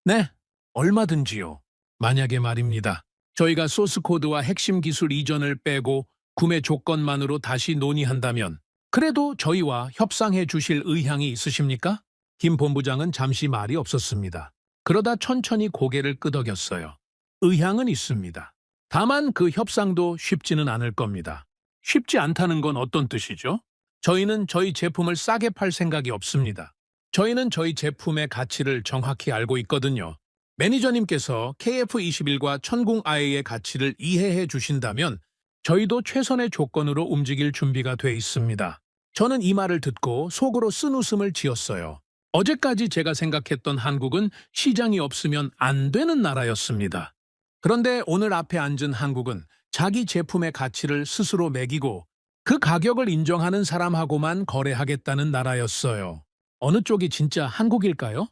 네, 얼마든지요. 만약에 말입니다. 저희가 소스 코드와 핵심 기술 이전을 빼고 구매 조건만으로 다시 논의한다면 그래도 저희와 협상해 주실 의향이 있으십니까? 김 본부장은 잠시 말이 없었습니다. 그러다 천천히 고개를 끄덕였어요. 의향은 있습니다. 다만 그 협상도 쉽지는 않을 겁니다. 쉽지 않다는 건 어떤 뜻이죠? 저희는 저희 제품을 싸게 팔 생각이 없습니다. 저희는 저희 제품의 가치를 정확히 알고 있거든요. 매니저님께서 KF21과 천궁I의 가치를 이해해 주신다면 저희도 최선의 조건으로 움직일 준비가 돼 있습니다. 저는 이 말을 듣고 속으로 쓴웃음을 지었어요. 어제까지 제가 생각했던 한국은 시장이 없으면 안 되는 나라였습니다. 그런데 오늘 앞에 앉은 한국은 자기 제품의 가치를 스스로 매기고 그 가격을 인정하는 사람하고만 거래하겠다는 나라였어요. 어느 쪽이 진짜 한국일까요?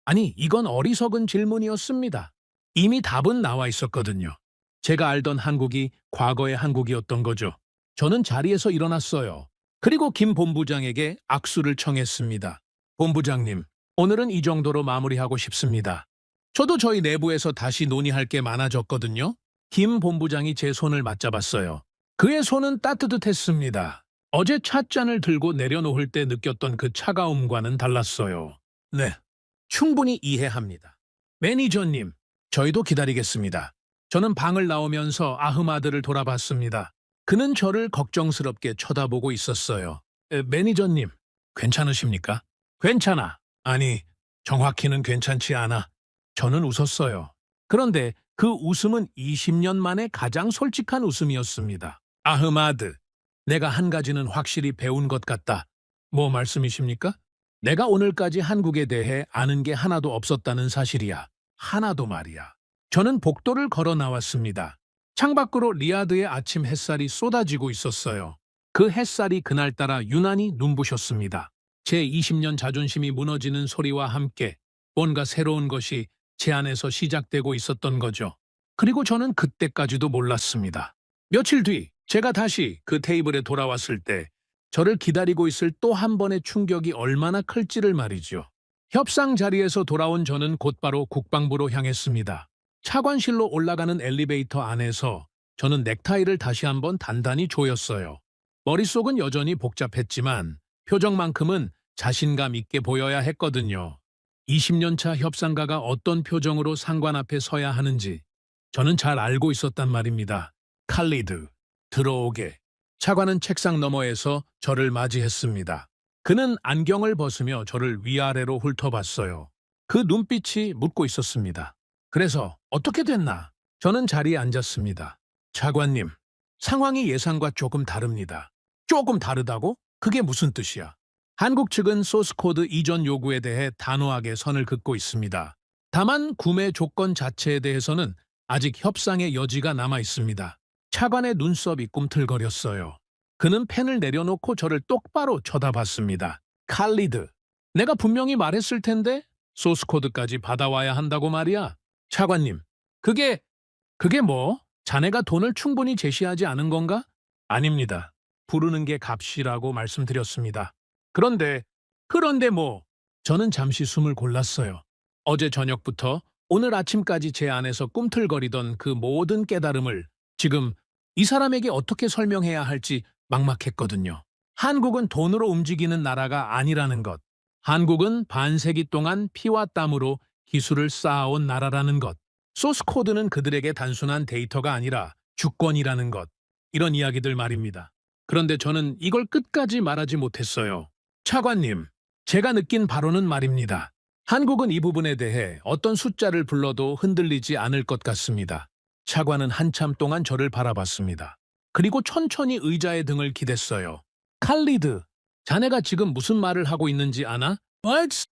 아니, 이건 어리석은 질문이었습니다. 이미 답은 나와 있었거든요. 제가 알던 한국이 과거의 한국이었던 거죠. 저는 자리에서 일어났어요. 그리고 김 본부장에게 악수를 청했습니다. 본부장님, 오늘은 이 정도로 마무리하고 싶습니다. 저도 저희 내부에서 다시 논의할 게 많아졌거든요. 김 본부장이 제 손을 맞잡았어요. 그의 손은 따뜻했습니다. 어제 찻잔을 들고 내려놓을 때 느꼈던 그 차가움과는 달랐어요. 네, 충분히 이해합니다. 매니저님, 저희도 기다리겠습니다. 저는 방을 나오면서 아흐마드를 돌아봤습니다. 그는 저를 걱정스럽게 쳐다보고 있었어요. 매니저님, 괜찮으십니까? 괜찮아. 아니, 정확히는 괜찮지 않아. 저는 웃었어요. 그런데 그 웃음은 20년 만에 가장 솔직한 웃음이었습니다. 아흐마드, 내가 한 가지는 확실히 배운 것 같다. 뭐 말씀이십니까? 내가 오늘까지 한국에 대해 아는 게 하나도 없었다는 사실이야. 하나도 말이야. 저는 복도를 걸어 나왔습니다. 창밖으로 리야드의 아침 햇살이 쏟아지고 있었어요. 그 햇살이 그날따라 유난히 눈부셨습니다. 제 20년 자존심이 무너지는 소리와 함께 뭔가 새로운 것이 제 안에서 시작되고 있었던 거죠. 그리고 저는 그때까지도 몰랐습니다. 며칠 뒤 제가 다시 그 테이블에 돌아왔을 때 저를 기다리고 있을 또 한 번의 충격이 얼마나 클지를 말이죠. 협상 자리에서 돌아온 저는 곧바로 국방부로 향했습니다. 차관실로 올라가는 엘리베이터 안에서 저는 넥타이를 다시 한번 단단히 조였어요. 머릿속은 여전히 복잡했지만 표정만큼은 자신감 있게 보여야 했거든요. 20년 차 협상가가 어떤 표정으로 상관 앞에 서야 하는지 저는 잘 알고 있었단 말입니다. 칼리드, 들어오게. 차관은 책상 너머에서 저를 맞이했습니다. 그는 안경을 벗으며 저를 위아래로 훑어봤어요. 그 눈빛이 묻고 있었습니다. 그래서 어떻게 됐나? 저는 자리에 앉았습니다. 차관님, 상황이 예상과 조금 다릅니다. 조금 다르다고? 그게 무슨 뜻이야? 한국 측은 소스코드 이전 요구에 대해 단호하게 선을 긋고 있습니다. 다만 구매 조건 자체에 대해서는 아직 협상의 여지가 남아 있습니다. 차관의 눈썹이 꿈틀거렸어요. 그는 펜을 내려놓고 저를 똑바로 쳐다봤습니다. 칼리드, 내가 분명히 말했을 텐데 소스코드까지 받아와야 한다고 말이야. 차관님, 그게 뭐? 자네가 돈을 충분히 제시하지 않은 건가? 아닙니다. 부르는 게 값이라고 말씀드렸습니다. 그런데 뭐? 저는 잠시 숨을 골랐어요. 어제 저녁부터 오늘 아침까지 제 안에서 꿈틀거리던 그 모든 깨달음을 지금 이 사람에게 어떻게 설명해야 할지 막막했거든요. 한국은 돈으로 움직이는 나라가 아니라는 것. 한국은 반세기 동안 피와 땀으로 기술을 쌓아온 나라라는 것. 소스코드는 그들에게 단순한 데이터가 아니라 주권이라는 것. 이런 이야기들 말입니다. 그런데 저는 이걸 끝까지 말하지 못했어요. 차관님, 제가 느낀 바로는 말입니다. 한국은 이 부분에 대해 어떤 숫자를 불러도 흔들리지 않을 것 같습니다. 차관은 한참 동안 저를 바라봤습니다. 그리고 천천히 의자에 등을 기댔어요. 칼리드, 자네가 지금 무슨 말을 하고 있는지 아나?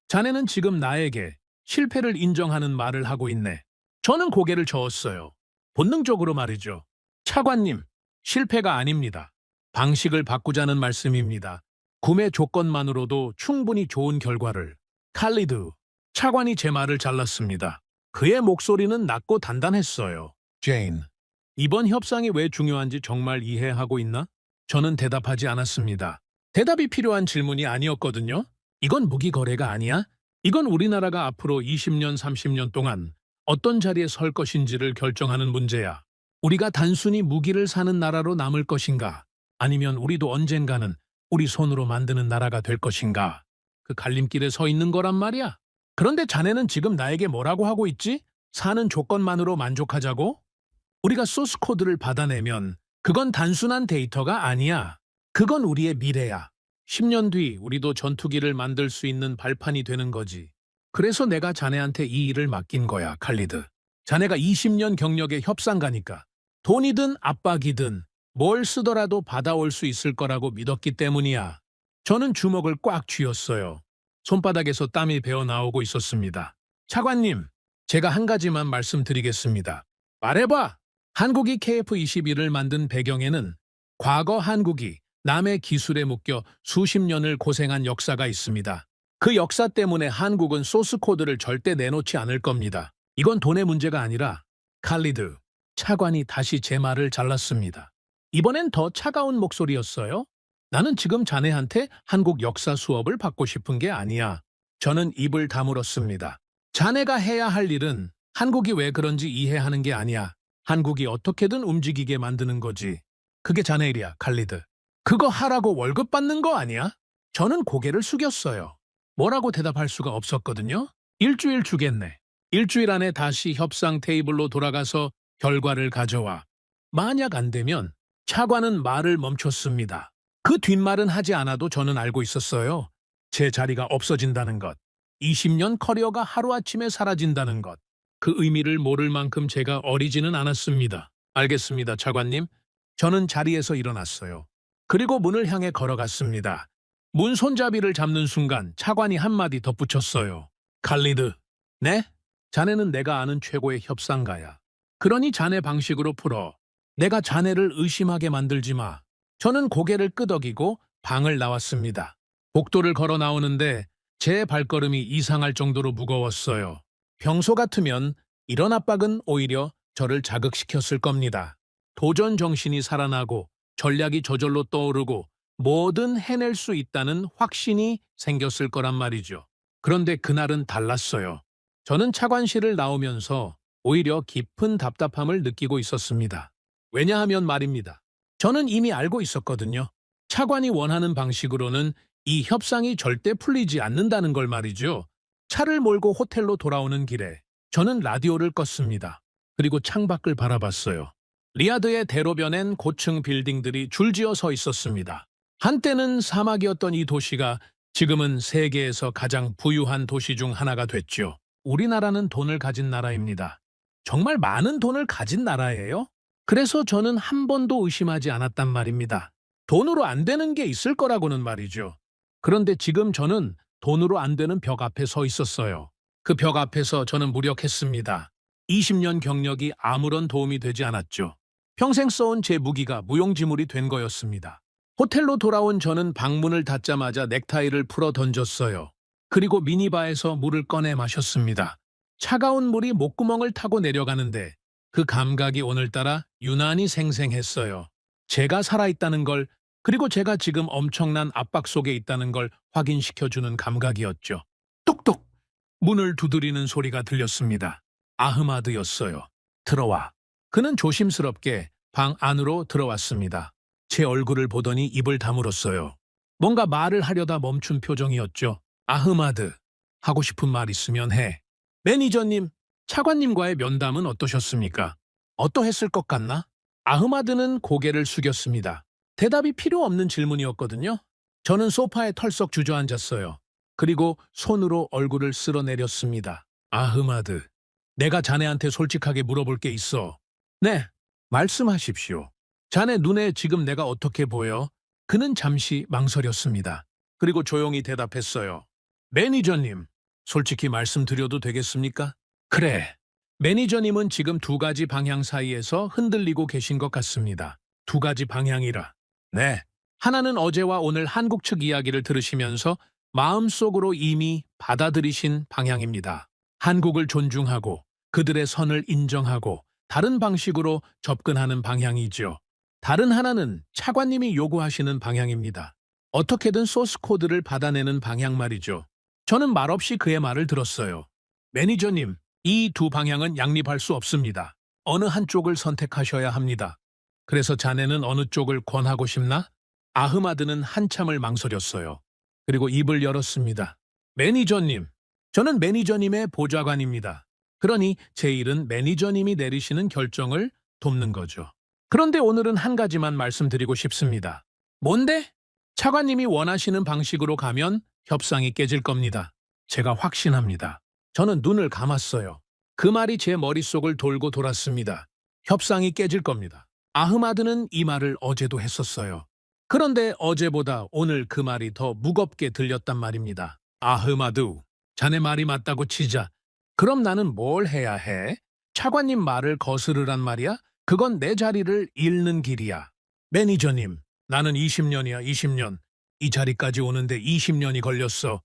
자네는 지금 나에게 실패를 인정하는 말을 하고 있네. 저는 고개를 저었어요. 본능적으로 말이죠. 차관님, 실패가 아닙니다. 방식을 바꾸자는 말씀입니다. 구매 조건만으로도 충분히 좋은 결과를. 칼리드, 차관이 제 말을 잘랐습니다. 그의 목소리는 낮고 단단했어요. 제인, 이번 협상이 왜 중요한지 정말 이해하고 있나? 저는 대답하지 않았습니다. 대답이 필요한 질문이 아니었거든요. 이건 무기 거래가 아니야? 이건 우리나라가 앞으로 20년, 30년 동안 어떤 자리에 설 것인지를 결정하는 문제야. 우리가 단순히 무기를 사는 나라로 남을 것인가? 아니면 우리도 언젠가는 우리 손으로 만드는 나라가 될 것인가? 그 갈림길에 서 있는 거란 말이야. 그런데 자네는 지금 나에게 뭐라고 하고 있지? 사는 조건만으로 만족하자고? 우리가 소스 코드를 받아내면 그건 단순한 데이터가 아니야. 그건 우리의 미래야. 10년 뒤 우리도 전투기를 만들 수 있는 발판이 되는 거지. 그래서 내가 자네한테 이 일을 맡긴 거야, 칼리드. 자네가 20년 경력의 협상가니까 돈이든 압박이든 뭘 쓰더라도 받아올 수 있을 거라고 믿었기 때문이야. 저는 주먹을 꽉 쥐었어요. 손바닥에서 땀이 배어 나오고 있었습니다. 차관님, 제가 한 가지만 말씀드리겠습니다. 말해봐! 한국이 KF-21을 만든 배경에는 과거 한국이 남의 기술에 묶여 수십 년을 고생한 역사가 있습니다. 그 역사 때문에 한국은 소스 코드를 절대 내놓지 않을 겁니다. 이건 돈의 문제가 아니라 칼리드, 차관이 다시 제 말을 잘랐습니다. 이번엔 더 차가운 목소리였어요. 나는 지금 자네한테 한국 역사 수업을 받고 싶은 게 아니야. 저는 입을 다물었습니다. 자네가 해야 할 일은 한국이 왜 그런지 이해하는 게 아니야. 한국이 어떻게든 움직이게 만드는 거지. 그게 자네 일이야, 칼리드. 그거 하라고 월급 받는 거 아니야? 저는 고개를 숙였어요. 뭐라고 대답할 수가 없었거든요. 일주일 주겠네. 일주일 안에 다시 협상 테이블로 돌아가서 결과를 가져와. 만약 안 되면 차관은 말을 멈췄습니다. 그 뒷말은 하지 않아도 저는 알고 있었어요. 제 자리가 없어진다는 것. 20년 커리어가 하루아침에 사라진다는 것. 그 의미를 모를 만큼 제가 어리지는 않았습니다. 알겠습니다, 차관님. 저는 자리에서 일어났어요. 그리고 문을 향해 걸어갔습니다. 문 손잡이를 잡는 순간 차관이 한마디 덧붙였어요. 칼리드, 네? 자네는 내가 아는 최고의 협상가야. 그러니 자네 방식으로 풀어. 내가 자네를 의심하게 만들지 마. 저는 고개를 끄덕이고 방을 나왔습니다. 복도를 걸어 나오는데 제 발걸음이 이상할 정도로 무거웠어요. 평소 같으면 이런 압박은 오히려 저를 자극시켰을 겁니다. 도전 정신이 살아나고 전략이 저절로 떠오르고 뭐든 해낼 수 있다는 확신이 생겼을 거란 말이죠. 그런데 그날은 달랐어요. 저는 차관실을 나오면서 오히려 깊은 답답함을 느끼고 있었습니다. 왜냐하면 말입니다. 저는 이미 알고 있었거든요. 차관이 원하는 방식으로는 이 협상이 절대 풀리지 않는다는 걸 말이죠. 차를 몰고 호텔로 돌아오는 길에 저는 라디오를 껐습니다. 그리고 창밖을 바라봤어요. 리야드의 대로변엔 고층 빌딩들이 줄지어 서 있었습니다. 한때는 사막이었던 이 도시가 지금은 세계에서 가장 부유한 도시 중 하나가 됐죠. 우리나라는 돈을 가진 나라입니다. 정말 많은 돈을 가진 나라예요. 그래서 저는 한 번도 의심하지 않았단 말입니다. 돈으로 안 되는 게 있을 거라고는 말이죠. 그런데 지금 저는 돈으로 안 되는 벽 앞에 서 있었어요. 그 벽 앞에서 저는 무력했습니다. 20년 경력이 아무런 도움이 되지 않았죠. 평생 써온 제 무기가 무용지물이 된 거였습니다. 호텔로 돌아온 저는 방문을 닫자마자 넥타이를 풀어 던졌어요. 그리고 미니바에서 물을 꺼내 마셨습니다. 차가운 물이 목구멍을 타고 내려가는데 그 감각이 오늘따라 유난히 생생했어요. 제가 살아있다는 걸, 그리고 제가 지금 엄청난 압박 속에 있다는 걸 확인시켜주는 감각이었죠. 똑똑! 문을 두드리는 소리가 들렸습니다. 아흐마드였어요. 들어와. 그는 조심스럽게 방 안으로 들어왔습니다. 제 얼굴을 보더니 입을 다물었어요. 뭔가 말을 하려다 멈춘 표정이었죠. 아흐마드, 하고 싶은 말 있으면 해. 매니저님, 차관님과의 면담은 어떠셨습니까? 어떠했을 것 같나? 아흐마드는 고개를 숙였습니다. 대답이 필요 없는 질문이었거든요. 저는 소파에 털썩 주저앉았어요. 그리고 손으로 얼굴을 쓸어내렸습니다. 아흐마드, 내가 자네한테 솔직하게 물어볼 게 있어. 네, 말씀하십시오. 자네 눈에 지금 내가 어떻게 보여? 그는 잠시 망설였습니다. 그리고 조용히 대답했어요. 매니저님, 솔직히 말씀드려도 되겠습니까? 그래. 매니저님은 지금 두 가지 방향 사이에서 흔들리고 계신 것 같습니다. 두 가지 방향이라. 네. 하나는 어제와 오늘 한국 측 이야기를 들으시면서 마음속으로 이미 받아들이신 방향입니다. 한국을 존중하고 그들의 선을 인정하고 다른 방식으로 접근하는 방향이죠. 다른 하나는 차관님이 요구하시는 방향입니다. 어떻게든 소스 코드를 받아내는 방향 말이죠. 저는 말없이 그의 말을 들었어요. 매니저님, 이 두 방향은 양립할 수 없습니다. 어느 한쪽을 선택하셔야 합니다. 그래서 자네는 어느 쪽을 권하고 싶나? 아흐마드는 한참을 망설였어요. 그리고 입을 열었습니다. 매니저님, 저는 매니저님의 보좌관입니다. 그러니 제 일은 매니저님이 내리시는 결정을 돕는 거죠. 그런데 오늘은 한 가지만 말씀드리고 싶습니다. 뭔데? 차관님이 원하시는 방식으로 가면 협상이 깨질 겁니다. 제가 확신합니다. 저는 눈을 감았어요. 그 말이 제 머릿속을 돌고 돌았습니다. 협상이 깨질 겁니다. 아흐마드는 이 말을 어제도 했었어요. 그런데 어제보다 오늘 그 말이 더 무겁게 들렸단 말입니다. 아흐마드, 자네 말이 맞다고 치자. 그럼 나는 뭘 해야 해? 차관님 말을 거스르란 말이야? 그건 내 자리를 잃는 길이야. 매니저님, 나는 20년이야, 20년. 이 자리까지 오는데 20년이 걸렸어.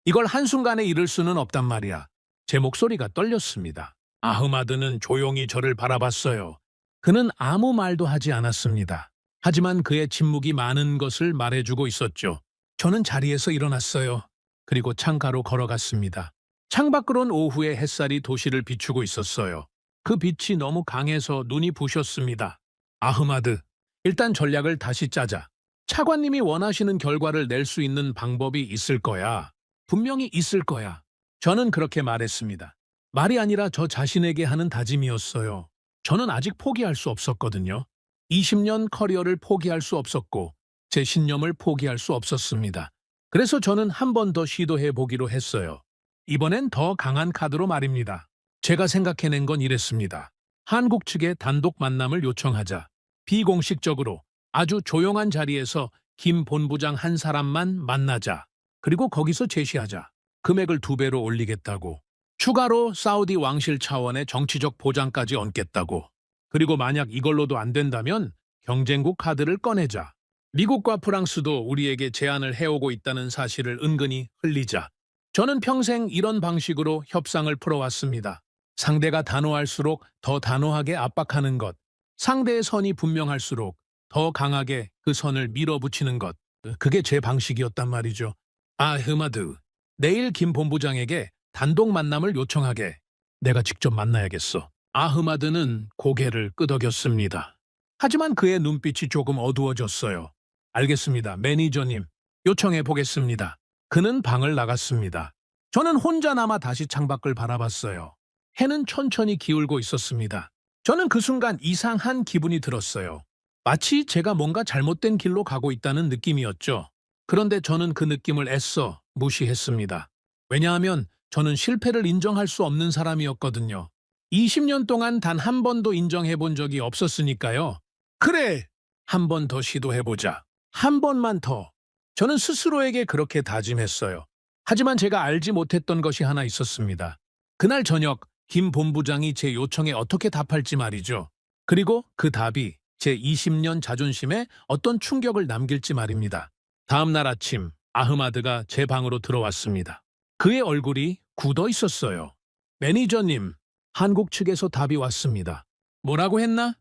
이걸 한순간에 잃을 수는 없단 말이야. 제 목소리가 떨렸습니다. 아흐마드는 조용히 저를 바라봤어요. 그는 아무 말도 하지 않았습니다. 하지만 그의 침묵이 많은 것을 말해주고 있었죠. 저는 자리에서 일어났어요. 그리고 창가로 걸어갔습니다. 창밖으론 오후의 햇살이 도시를 비추고 있었어요. 그 빛이 너무 강해서 눈이 부셨습니다. 아흐마드, 일단 전략을 다시 짜자. 차관님이 원하시는 결과를 낼 수 있는 방법이 있을 거야. 분명히 있을 거야. 저는 그렇게 말했습니다. 말이 아니라 저 자신에게 하는 다짐이었어요. 저는 아직 포기할 수 없었거든요. 20년 커리어를 포기할 수 없었고 제 신념을 포기할 수 없었습니다. 그래서 저는 한 번 더 시도해 보기로 했어요. 이번엔 더 강한 카드로 말입니다. 제가 생각해낸 건 이랬습니다. 한국 측에 단독 만남을 요청하자. 비공식적으로 아주 조용한 자리에서 김 본부장 한 사람만 만나자. 그리고 거기서 제시하자. 금액을 2배로 올리겠다고. 추가로 사우디 왕실 차원의 정치적 보장까지 얹겠다고. 그리고 만약 이걸로도 안 된다면 경쟁국 카드를 꺼내자. 미국과 프랑스도 우리에게 제안을 해오고 있다는 사실을 은근히 흘리자. 저는 평생 이런 방식으로 협상을 풀어왔습니다. 상대가 단호할수록 더 단호하게 압박하는 것. 상대의 선이 분명할수록 더 강하게 그 선을 밀어붙이는 것. 그게 제 방식이었단 말이죠. 아흐마드, 내일 김 본부장에게 단독 만남을 요청하게. 내가 직접 만나야겠어. 아흐마드는 고개를 끄덕였습니다. 하지만 그의 눈빛이 조금 어두워졌어요. 알겠습니다, 매니저님. 요청해 보겠습니다. 그는 방을 나갔습니다. 저는 혼자 남아 다시 창밖을 바라봤어요. 해는 천천히 기울고 있었습니다. 저는 그 순간 이상한 기분이 들었어요. 마치 제가 뭔가 잘못된 길로 가고 있다는 느낌이었죠. 그런데 저는 그 느낌을 애써 무시했습니다. 왜냐하면 저는 실패를 인정할 수 없는 사람이었거든요. 20년 동안 단 한 번도 인정해 본 적이 없었으니까요. 그래! 한 번 더 시도해보자. 한 번만 더. 저는 스스로에게 그렇게 다짐했어요. 하지만 제가 알지 못했던 것이 하나 있었습니다. 그날 저녁 김 본부장이 제 요청에 어떻게 답할지 말이죠. 그리고 그 답이 제 20년 자존심에 어떤 충격을 남길지 말입니다. 다음 날 아침 아흐마드가 제 방으로 들어왔습니다. 그의 얼굴이 굳어 있었어요. 매니저님, 한국 측에서 답이 왔습니다. 뭐라고 했나?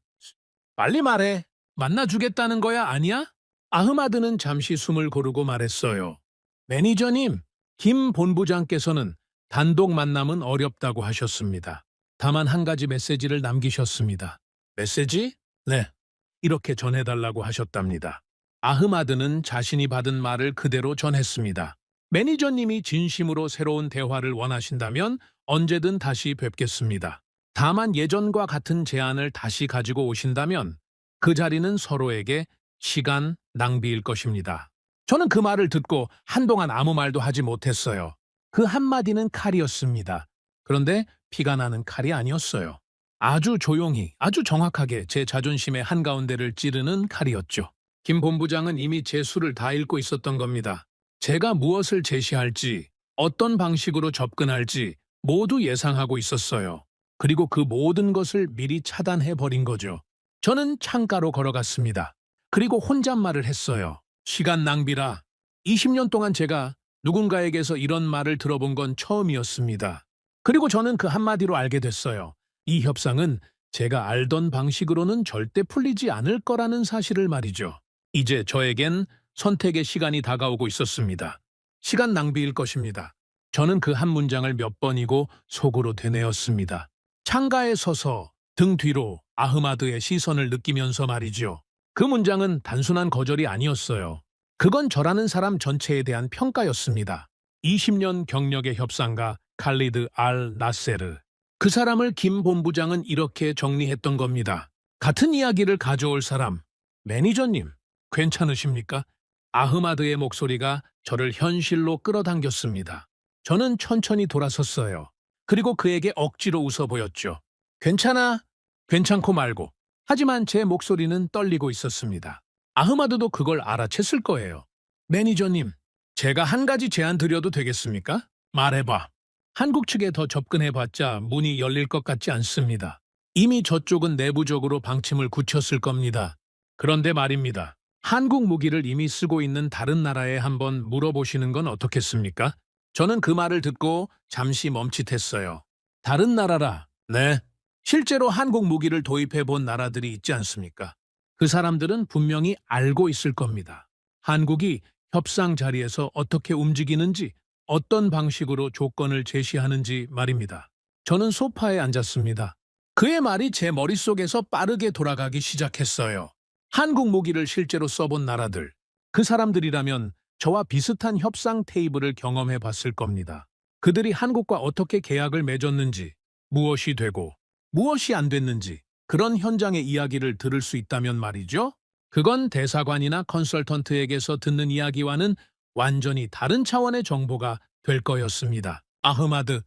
빨리 말해. 만나주겠다는 거야, 아니야? 아흐마드는 잠시 숨을 고르고 말했어요. 매니저님, 김 본부장께서는 단독 만남은 어렵다고 하셨습니다. 다만 한 가지 메시지를 남기셨습니다. 메시지? 네. 이렇게 전해달라고 하셨답니다. 아흐마드는 자신이 받은 말을 그대로 전했습니다. 매니저님이 진심으로 새로운 대화를 원하신다면 언제든 다시 뵙겠습니다. 다만 예전과 같은 제안을 다시 가지고 오신다면 그 자리는 서로에게 시간 낭비일 것입니다. 저는 그 말을 듣고 한동안 아무 말도 하지 못했어요. 그 한마디는 칼이었습니다. 그런데 피가 나는 칼이 아니었어요. 아주 조용히, 아주 정확하게 제 자존심의 한가운데를 찌르는 칼이었죠. 김 본부장은 이미 제 수를 다 읽고 있었던 겁니다. 제가 무엇을 제시할지, 어떤 방식으로 접근할지 모두 예상하고 있었어요. 그리고 그 모든 것을 미리 차단해버린 거죠. 저는 창가로 걸어갔습니다. 그리고 혼잣말을 했어요. 시간 낭비라. 20년 동안 제가 누군가에게서 이런 말을 들어본 건 처음이었습니다. 그리고 저는 그 한마디로 알게 됐어요. 이 협상은 제가 알던 방식으로는 절대 풀리지 않을 거라는 사실을 말이죠. 이제 저에겐 선택의 시간이 다가오고 있었습니다. 시간 낭비일 것입니다. 저는 그 한 문장을 몇 번이고 속으로 되뇌었습니다. 창가에 서서 등 뒤로 아흐마드의 시선을 느끼면서 말이죠. 그 문장은 단순한 거절이 아니었어요. 그건 저라는 사람 전체에 대한 평가였습니다. 20년 경력의 협상가 칼리드 알 나세르. 그 사람을 김 본부장은 이렇게 정리했던 겁니다. 같은 이야기를 가져올 사람, 매니저님, 괜찮으십니까? 아흐마드의 목소리가 저를 현실로 끌어당겼습니다. 저는 천천히 돌아섰어요. 그리고 그에게 억지로 웃어 보였죠. 괜찮아, 괜찮고 말고. 하지만 제 목소리는 떨리고 있었습니다. 아흐마드도 그걸 알아챘을 거예요. 매니저님, 제가 한 가지 제안 드려도 되겠습니까? 말해봐. 한국 측에 더 접근해봤자 문이 열릴 것 같지 않습니다. 이미 저쪽은 내부적으로 방침을 굳혔을 겁니다. 그런데 말입니다. 한국 무기를 이미 쓰고 있는 다른 나라에 한번 물어보시는 건 어떻겠습니까? 저는 그 말을 듣고 잠시 멈칫했어요. 다른 나라라. 네. 실제로 한국 무기를 도입해 본 나라들이 있지 않습니까? 그 사람들은 분명히 알고 있을 겁니다. 한국이 협상 자리에서 어떻게 움직이는지, 어떤 방식으로 조건을 제시하는지 말입니다. 저는 소파에 앉았습니다. 그의 말이 제 머릿속에서 빠르게 돌아가기 시작했어요. 한국 무기를 실제로 써본 나라들, 그 사람들이라면 저와 비슷한 협상 테이블을 경험해 봤을 겁니다. 그들이 한국과 어떻게 계약을 맺었는지, 무엇이 되고 무엇이 안 됐는지 그런 현장의 이야기를 들을 수 있다면 말이죠. 그건 대사관이나 컨설턴트에게서 듣는 이야기와는 완전히 다른 차원의 정보가 될 거였습니다. 아흐마드,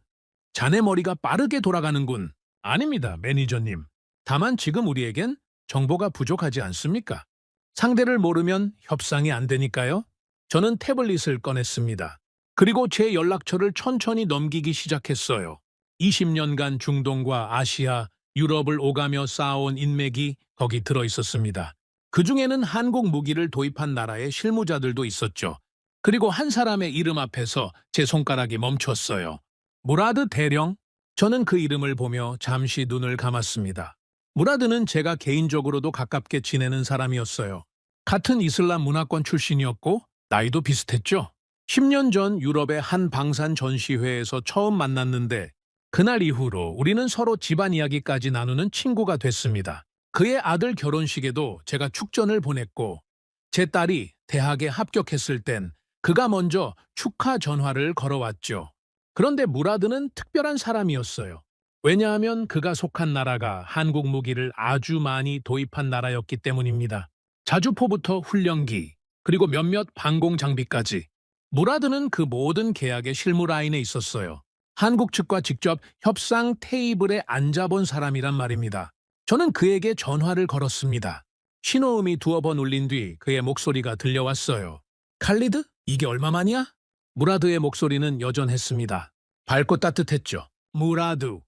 자네 머리가 빠르게 돌아가는군. 아닙니다, 매니저님. 다만 지금 우리에겐 정보가 부족하지 않습니까? 상대를 모르면 협상이 안 되니까요. 저는 태블릿을 꺼냈습니다. 그리고 제 연락처를 천천히 넘기기 시작했어요. 20년간 중동과 아시아, 유럽을 오가며 쌓아온 인맥이 거기 들어있었습니다. 그중에는 한국 무기를 도입한 나라의 실무자들도 있었죠. 그리고 한 사람의 이름 앞에서 제 손가락이 멈췄어요. 무라드 대령? 저는 그 이름을 보며 잠시 눈을 감았습니다. 무라드는 제가 개인적으로도 가깝게 지내는 사람이었어요. 같은 이슬람 문화권 출신이었고 나이도 비슷했죠. 10년 전 유럽의 한 방산 전시회에서 처음 만났는데 그날 이후로 우리는 서로 집안 이야기까지 나누는 친구가 됐습니다. 그의 아들 결혼식에도 제가 축전을 보냈고 제 딸이 대학에 합격했을 땐 그가 먼저 축하 전화를 걸어왔죠. 그런데 무라드는 특별한 사람이었어요. 왜냐하면 그가 속한 나라가 한국 무기를 아주 많이 도입한 나라였기 때문입니다. 자주포부터 훈련기, 그리고 몇몇 방공 장비까지. 무라드는 그 모든 계약의 실무 라인에 있었어요. 한국 측과 직접 협상 테이블에 앉아본 사람이란 말입니다. 저는 그에게 전화를 걸었습니다. 신호음이 두어 번 울린 뒤 그의 목소리가 들려왔어요. 칼리드? 이게 얼마만이야? 무라드의 목소리는 여전했습니다. 밝고 따뜻했죠. 무라드.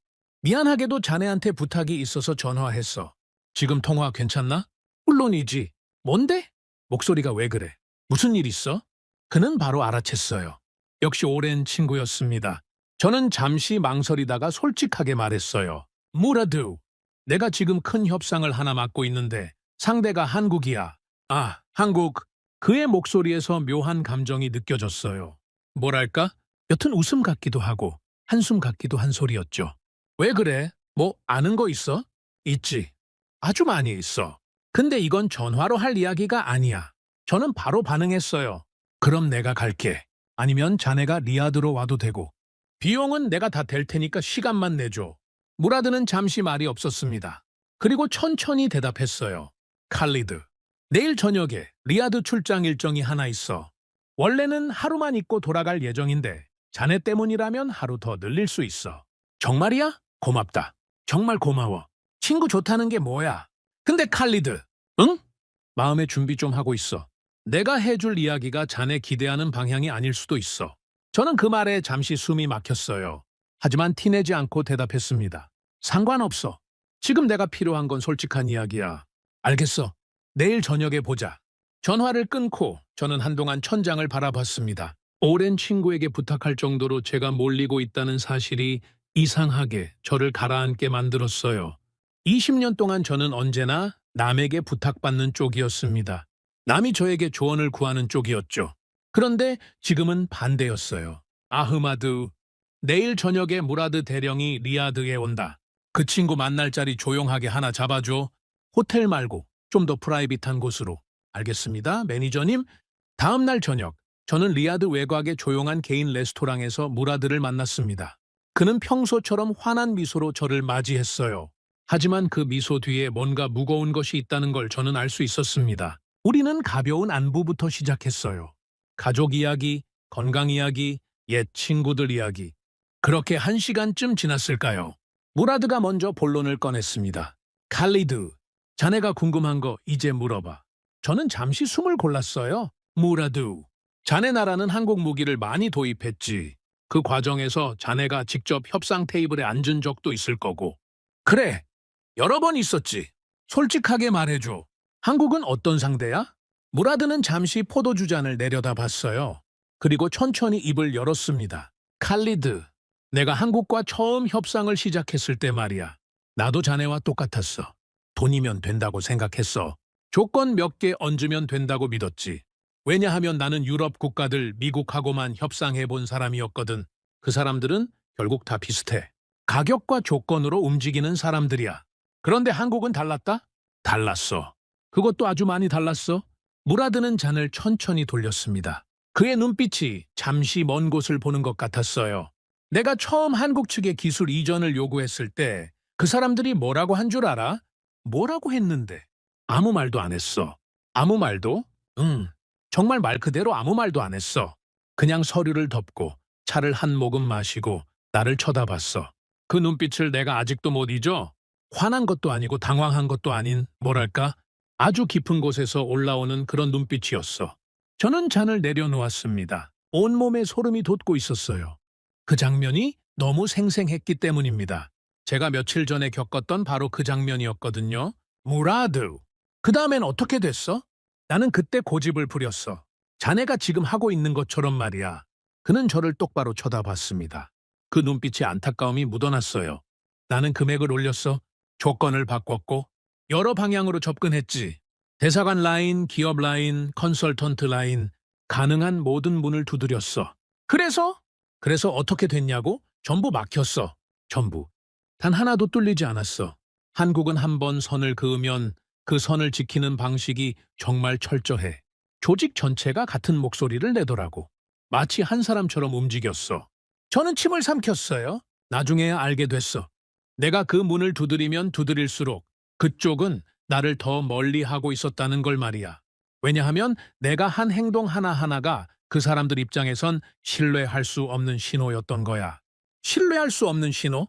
미안하게도 자네한테 부탁이 있어서 전화했어. 지금 통화 괜찮나? 물론이지. 뭔데? 목소리가 왜 그래? 무슨 일 있어? 그는 바로 알아챘어요. 역시 오랜 친구였습니다. 저는 잠시 망설이다가 솔직하게 말했어요. 무라드, 내가 지금 큰 협상을 하나 맡고 있는데 상대가 한국이야. 아, 한국. 그의 목소리에서 묘한 감정이 느껴졌어요. 뭐랄까? 여튼 웃음 같기도 하고 한숨 같기도 한 소리였죠. 왜 그래? 뭐 아는 거 있어? 있지. 아주 많이 있어. 근데 이건 전화로 할 이야기가 아니야. 저는 바로 반응했어요. 그럼 내가 갈게. 아니면 자네가 리야드로 와도 되고. 비용은 내가 다 댈 테니까 시간만 내줘. 무라드는 잠시 말이 없었습니다. 그리고 천천히 대답했어요. 칼리드, 내일 저녁에 리야드 출장 일정이 하나 있어. 원래는 하루만 있고 돌아갈 예정인데 자네 때문이라면 하루 더 늘릴 수 있어. 정말이야? 고맙다. 정말 고마워. 친구 좋다는 게 뭐야? 근데 칼리드, 응? 마음의 준비 좀 하고 있어. 내가 해줄 이야기가 자네 기대하는 방향이 아닐 수도 있어. 저는 그 말에 잠시 숨이 막혔어요. 하지만 티내지 않고 대답했습니다. 상관없어. 지금 내가 필요한 건 솔직한 이야기야. 알겠어. 내일 저녁에 보자. 전화를 끊고 저는 한동안 천장을 바라봤습니다. 오랜 친구에게 부탁할 정도로 제가 몰리고 있다는 사실이 이상하게 저를 가라앉게 만들었어요. 20년 동안 저는 언제나 남에게 부탁받는 쪽이었습니다. 남이 저에게 조언을 구하는 쪽이었죠. 그런데 지금은 반대였어요. 아흐마드, 내일 저녁에 무라드 대령이 리야드에 온다. 그 친구 만날 자리 조용하게 하나 잡아줘. 호텔 말고 좀 더 프라이빗한 곳으로. 알겠습니다, 매니저님. 다음 날 저녁, 저는 리야드 외곽의 조용한 개인 레스토랑에서 무라드를 만났습니다. 그는 평소처럼 환한 미소로 저를 맞이했어요. 하지만 그 미소 뒤에 뭔가 무거운 것이 있다는 걸 저는 알 수 있었습니다. 우리는 가벼운 안부부터 시작했어요. 가족 이야기, 건강 이야기, 옛 친구들 이야기. 그렇게 1시간쯤 지났을까요? 무라드가 먼저 본론을 꺼냈습니다. 칼리드, 자네가 궁금한 거 이제 물어봐. 저는 잠시 숨을 골랐어요. 무라드, 자네 나라는 한국 무기를 많이 도입했지. 그 과정에서 자네가 직접 협상 테이블에 앉은 적도 있을 거고. 그래, 여러 번 있었지. 솔직하게 말해줘. 한국은 어떤 상대야? 무라드는 잠시 포도주 잔을 내려다봤어요. 그리고 천천히 입을 열었습니다. 칼리드, 내가 한국과 처음 협상을 시작했을 때 말이야. 나도 자네와 똑같았어. 돈이면 된다고 생각했어. 조건 몇 개 얹으면 된다고 믿었지. 왜냐하면 나는 유럽 국가들, 미국하고만 협상해 본 사람이었거든. 그 사람들은 결국 다 비슷해. 가격과 조건으로 움직이는 사람들이야. 그런데 한국은 달랐다? 달랐어. 그것도 아주 많이 달랐어. 무라드는 잔을 천천히 돌렸습니다. 그의 눈빛이 잠시 먼 곳을 보는 것 같았어요. 내가 처음 한국 측에 기술 이전을 요구했을 때 그 사람들이 뭐라고 한 줄 알아? 뭐라고 했는데? 아무 말도 안 했어. 아무 말도? 응. 정말 말 그대로 아무 말도 안 했어. 그냥 서류를 덮고 차를 한 모금 마시고 나를 쳐다봤어. 그 눈빛을 내가 아직도 못 잊어. 화난 것도 아니고 당황한 것도 아닌, 뭐랄까, 아주 깊은 곳에서 올라오는 그런 눈빛이었어. 저는 잔을 내려놓았습니다. 온몸에 소름이 돋고 있었어요. 그 장면이 너무 생생했기 때문입니다. 제가 며칠 전에 겪었던 바로 그 장면이었거든요. 무라드. 그 다음엔 어떻게 됐어? 나는 그때 고집을 부렸어. 자네가 지금 하고 있는 것처럼 말이야. 그는 저를 똑바로 쳐다봤습니다. 그 눈빛에 안타까움이 묻어났어요. 나는 금액을 올렸어. 조건을 바꿨고 여러 방향으로 접근했지. 대사관 라인, 기업 라인, 컨설턴트 라인, 가능한 모든 문을 두드렸어. 그래서 어떻게 됐냐고? 전부 막혔어. 전부. 단 하나도 뚫리지 않았어. 한국은 한 번 선을 그으면 그 선을 지키는 방식이 정말 철저해. 조직 전체가 같은 목소리를 내더라고. 마치 한 사람처럼 움직였어. 저는 침을 삼켰어요. 나중에야 알게 됐어. 내가 그 문을 두드리면 두드릴수록 그쪽은 나를 더 멀리 하고 있었다는 걸 말이야. 왜냐하면 내가 한 행동 하나하나가 그 사람들 입장에선 신뢰할 수 없는 신호였던 거야. 신뢰할 수 없는 신호?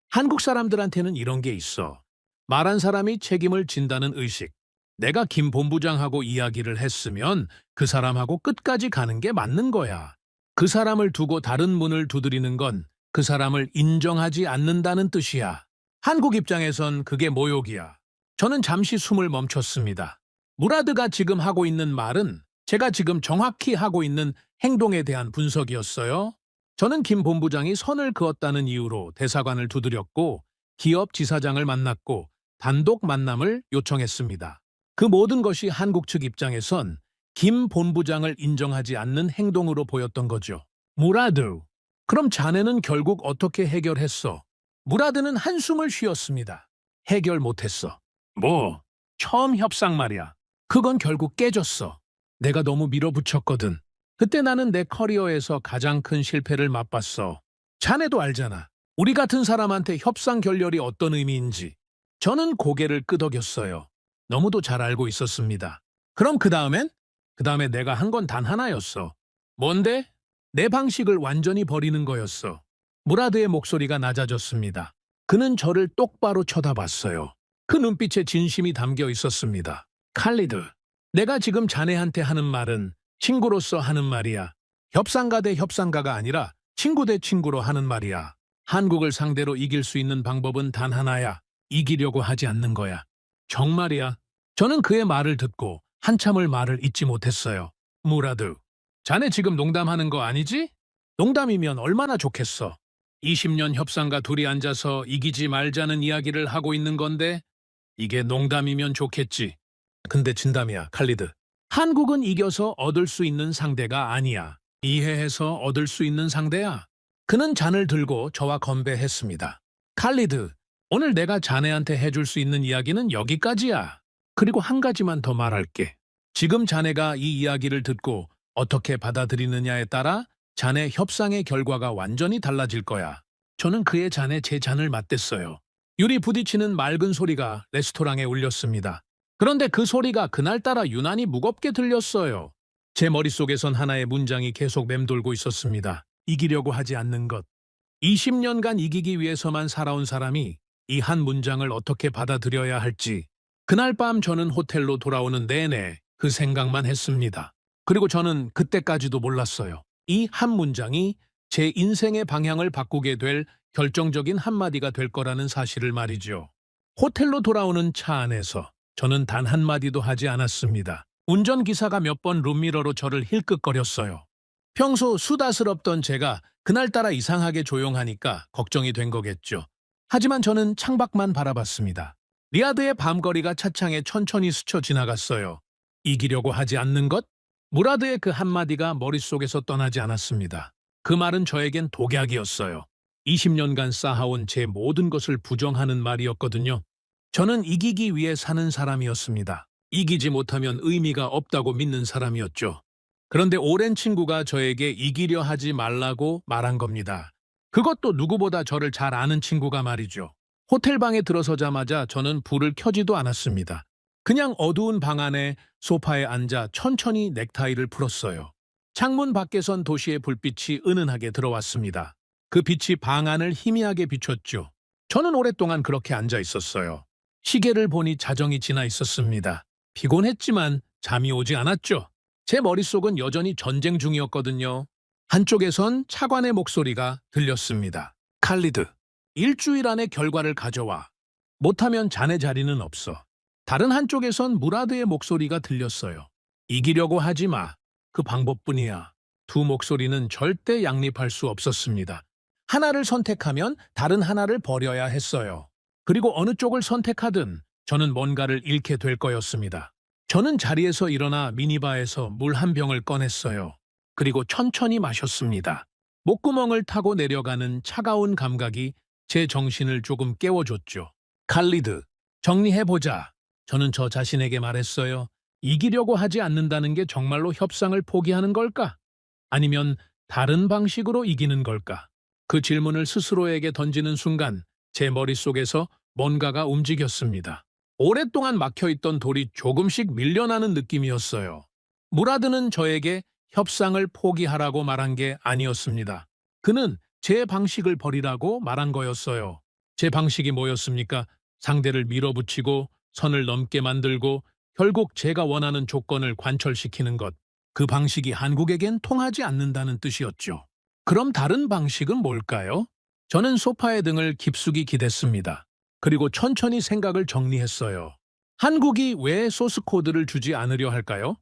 한국 사람들한테는 이런 게 있어. 말한 사람이 책임을 진다는 의식. 내가 김 본부장하고 이야기를 했으면 그 사람하고 끝까지 가는 게 맞는 거야. 그 사람을 두고 다른 문을 두드리는 건 그 사람을 인정하지 않는다는 뜻이야. 한국 입장에선 그게 모욕이야. 저는 잠시 숨을 멈췄습니다. 무라드가 지금 하고 있는 말은 제가 지금 정확히 하고 있는 행동에 대한 분석이었어요. 저는 김 본부장이 선을 그었다는 이유로 대사관을 두드렸고 기업 지사장을 만났고 단독 만남을 요청했습니다. 그 모든 것이 한국 측 입장에선 김 본부장을 인정하지 않는 행동으로 보였던 거죠. 무라드, 그럼 자네는 결국 어떻게 해결했어? 무라드는 한숨을 쉬었습니다. 해결 못했어. 뭐? 처음 협상 말이야. 그건 결국 깨졌어. 내가 너무 밀어붙였거든. 그때 나는 내 커리어에서 가장 큰 실패를 맛봤어. 자네도 알잖아. 우리 같은 사람한테 협상 결렬이 어떤 의미인지. 저는 고개를 끄덕였어요. 너무도 잘 알고 있었습니다. 그럼 그 다음에 내가 한 건 단 하나였어. 뭔데? 내 방식을 완전히 버리는 거였어. 무라드의 목소리가 낮아졌습니다. 그는 저를 똑바로 쳐다봤어요. 그 눈빛에 진심이 담겨 있었습니다. 칼리드, 내가 지금 자네한테 하는 말은 친구로서 하는 말이야. 협상가 대 협상가가 아니라 친구 대 친구로 하는 말이야. 한국을 상대로 이길 수 있는 방법은 단 하나야. 이기려고 하지 않는 거야. 정말이야. 저는 그의 말을 듣고 한참을 말을 잇지 못했어요. 무라드, 자네 지금 농담하는 거 아니지? 농담이면 얼마나 좋겠어. 20년 협상가 둘이 앉아서 이기지 말자는 이야기를 하고 있는 건데 이게 농담이면 좋겠지. 근데 진담이야, 칼리드. 한국은 이겨서 얻을 수 있는 상대가 아니야. 이해해서 얻을 수 있는 상대야. 그는 잔을 들고 저와 건배했습니다. 칼리드, 오늘 내가 자네한테 해줄 수 있는 이야기는 여기까지야. 그리고 한 가지만 더 말할게. 지금 자네가 이 이야기를 듣고 어떻게 받아들이느냐에 따라 자네 협상의 결과가 완전히 달라질 거야. 저는 그의 잔에 제 잔을 맞댔어요. 유리 부딪히는 맑은 소리가 레스토랑에 울렸습니다. 그런데 그 소리가 그날따라 유난히 무겁게 들렸어요. 제 머릿속에선 하나의 문장이 계속 맴돌고 있었습니다. 이기려고 하지 않는 것. 20년간 이기기 위해서만 살아온 사람이 이 한 문장을 어떻게 받아들여야 할지. 그날 밤 저는 호텔로 돌아오는 내내 그 생각만 했습니다. 그리고 저는 그때까지도 몰랐어요. 이 한 문장이 제 인생의 방향을 바꾸게 될 결정적인 한마디가 될 거라는 사실을 말이죠. 호텔로 돌아오는 차 안에서 저는 단 한마디도 하지 않았습니다. 운전기사가 몇 번 룸미러로 저를 힐끗거렸어요. 평소 수다스럽던 제가 그날따라 이상하게 조용하니까 걱정이 된 거겠죠. 하지만 저는 창밖만 바라봤습니다. 리야드의 밤거리가 차창에 천천히 스쳐 지나갔어요. 이기려고 하지 않는 것? 무라드의 그 한마디가 머릿속에서 떠나지 않았습니다. 그 말은 저에겐 독약이었어요. 20년간 쌓아온 제 모든 것을 부정하는 말이었거든요. 저는 이기기 위해 사는 사람이었습니다. 이기지 못하면 의미가 없다고 믿는 사람이었죠. 그런데 오랜 친구가 저에게 이기려 하지 말라고 말한 겁니다. 그것도 누구보다 저를 잘 아는 친구가 말이죠. 호텔방에 들어서자마자 저는 불을 켜지도 않았습니다. 그냥 어두운 방 안에 소파에 앉아 천천히 넥타이를 풀었어요. 창문 밖에선 도시의 불빛이 은은하게 들어왔습니다. 그 빛이 방 안을 희미하게 비췄죠. 저는 오랫동안 그렇게 앉아 있었어요. 시계를 보니 자정이 지나 있었습니다. 피곤했지만 잠이 오지 않았죠. 제 머릿속은 여전히 전쟁 중이었거든요. 한쪽에선 차관의 목소리가 들렸습니다. 칼리드, 일주일 안에 결과를 가져와. 못하면 자네 자리는 없어. 다른 한쪽에선 무라드의 목소리가 들렸어요. 이기려고 하지 마. 그 방법뿐이야. 두 목소리는 절대 양립할 수 없었습니다. 하나를 선택하면 다른 하나를 버려야 했어요. 그리고 어느 쪽을 선택하든 저는 뭔가를 잃게 될 거였습니다. 저는 자리에서 일어나 미니바에서 물 한 병을 꺼냈어요. 그리고 천천히 마셨습니다. 목구멍을 타고 내려가는 차가운 감각이 제 정신을 조금 깨워줬죠. 칼리드, 정리해보자. 저는 저 자신에게 말했어요. 이기려고 하지 않는다는 게 정말로 협상을 포기하는 걸까? 아니면 다른 방식으로 이기는 걸까? 그 질문을 스스로에게 던지는 순간 제 머릿속에서 뭔가가 움직였습니다. 오랫동안 막혀있던 돌이 조금씩 밀려나는 느낌이었어요. 무라드는 저에게 협상을 포기하라고 말한 게 아니었습니다. 그는 제 방식을 버리라고 말한 거였어요. 제 방식이 뭐였습니까? 상대를 밀어붙이고 선을 넘게 만들고 결국 제가 원하는 조건을 관철시키는 것. 그 방식이 한국에겐 통하지 않는다는 뜻이었죠. 그럼 다른 방식은 뭘까요? 저는 소파의 등을 깊숙이 기댔습니다. 그리고 천천히 생각을 정리했어요. 한국이 왜 소스 코드를 주지 않으려 할까요?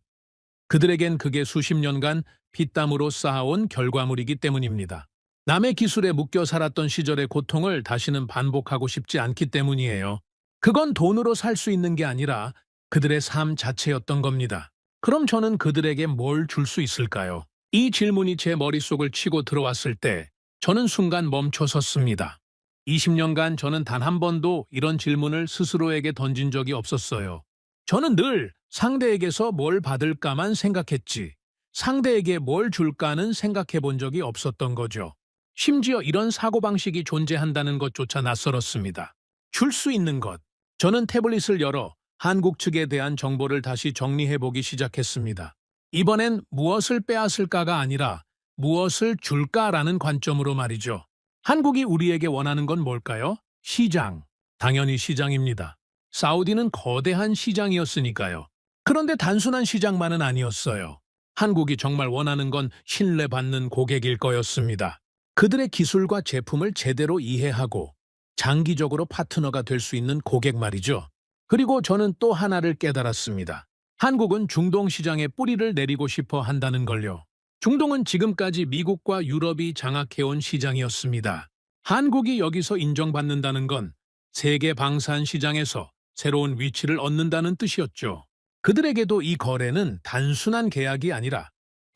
그들에겐 그게 수십 년간 피땀으로 쌓아온 결과물이기 때문입니다. 남의 기술에 묶여 살았던 시절의 고통을 다시는 반복하고 싶지 않기 때문이에요. 그건 돈으로 살 수 있는 게 아니라 그들의 삶 자체였던 겁니다. 그럼 저는 그들에게 뭘 줄 수 있을까요? 이 질문이 제 머릿속을 치고 들어왔을 때 저는 순간 멈춰 섰습니다. 20년간 저는 단 한 번도 이런 질문을 스스로에게 던진 적이 없었어요. 저는 늘 상대에게서 뭘 받을까만 생각했지 상대에게 뭘 줄까는 생각해 본 적이 없었던 거죠. 심지어 이런 사고방식이 존재한다는 것조차 낯설었습니다. 줄 수 있는 것. 저는 태블릿을 열어 한국 측에 대한 정보를 다시 정리해보기 시작했습니다. 이번엔 무엇을 빼앗을까가 아니라 무엇을 줄까라는 관점으로 말이죠. 한국이 우리에게 원하는 건 뭘까요? 시장. 당연히 시장입니다. 사우디는 거대한 시장이었으니까요. 그런데 단순한 시장만은 아니었어요. 한국이 정말 원하는 건 신뢰받는 고객일 거였습니다. 그들의 기술과 제품을 제대로 이해하고 장기적으로 파트너가 될 수 있는 고객 말이죠. 그리고 저는 또 하나를 깨달았습니다. 한국은 중동 시장에 뿌리를 내리고 싶어 한다는 걸요. 중동은 지금까지 미국과 유럽이 장악해온 시장이었습니다. 한국이 여기서 인정받는다는 건 세계 방산 시장에서 새로운 위치를 얻는다는 뜻이었죠. 그들에게도 이 거래는 단순한 계약이 아니라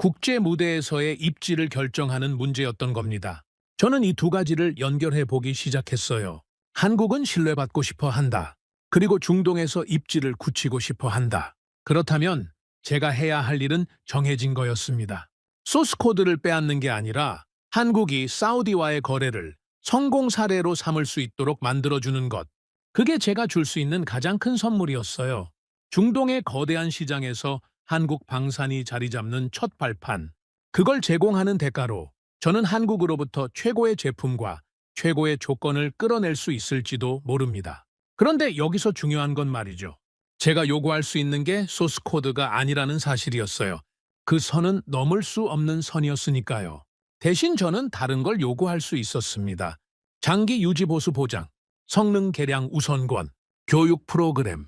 국제 무대에서의 입지를 결정하는 문제였던 겁니다. 저는 이 두 가지를 연결해 보기 시작했어요. 한국은 신뢰받고 싶어 한다. 그리고 중동에서 입지를 굳히고 싶어 한다. 그렇다면 제가 해야 할 일은 정해진 거였습니다. 소스 코드를 빼앗는 게 아니라 한국이 사우디와의 거래를 성공 사례로 삼을 수 있도록 만들어주는 것. 그게 제가 줄 수 있는 가장 큰 선물이었어요. 중동의 거대한 시장에서 한국 방산이 자리 잡는 첫 발판. 그걸 제공하는 대가로 저는 한국으로부터 최고의 제품과 최고의 조건을 끌어낼 수 있을지도 모릅니다. 그런데 여기서 중요한 건 말이죠. 제가 요구할 수 있는 게 소스 코드가 아니라는 사실이었어요. 그 선은 넘을 수 없는 선이었으니까요. 대신 저는 다른 걸 요구할 수 있었습니다. 장기 유지 보수 보장, 성능 개량 우선권, 교육 프로그램,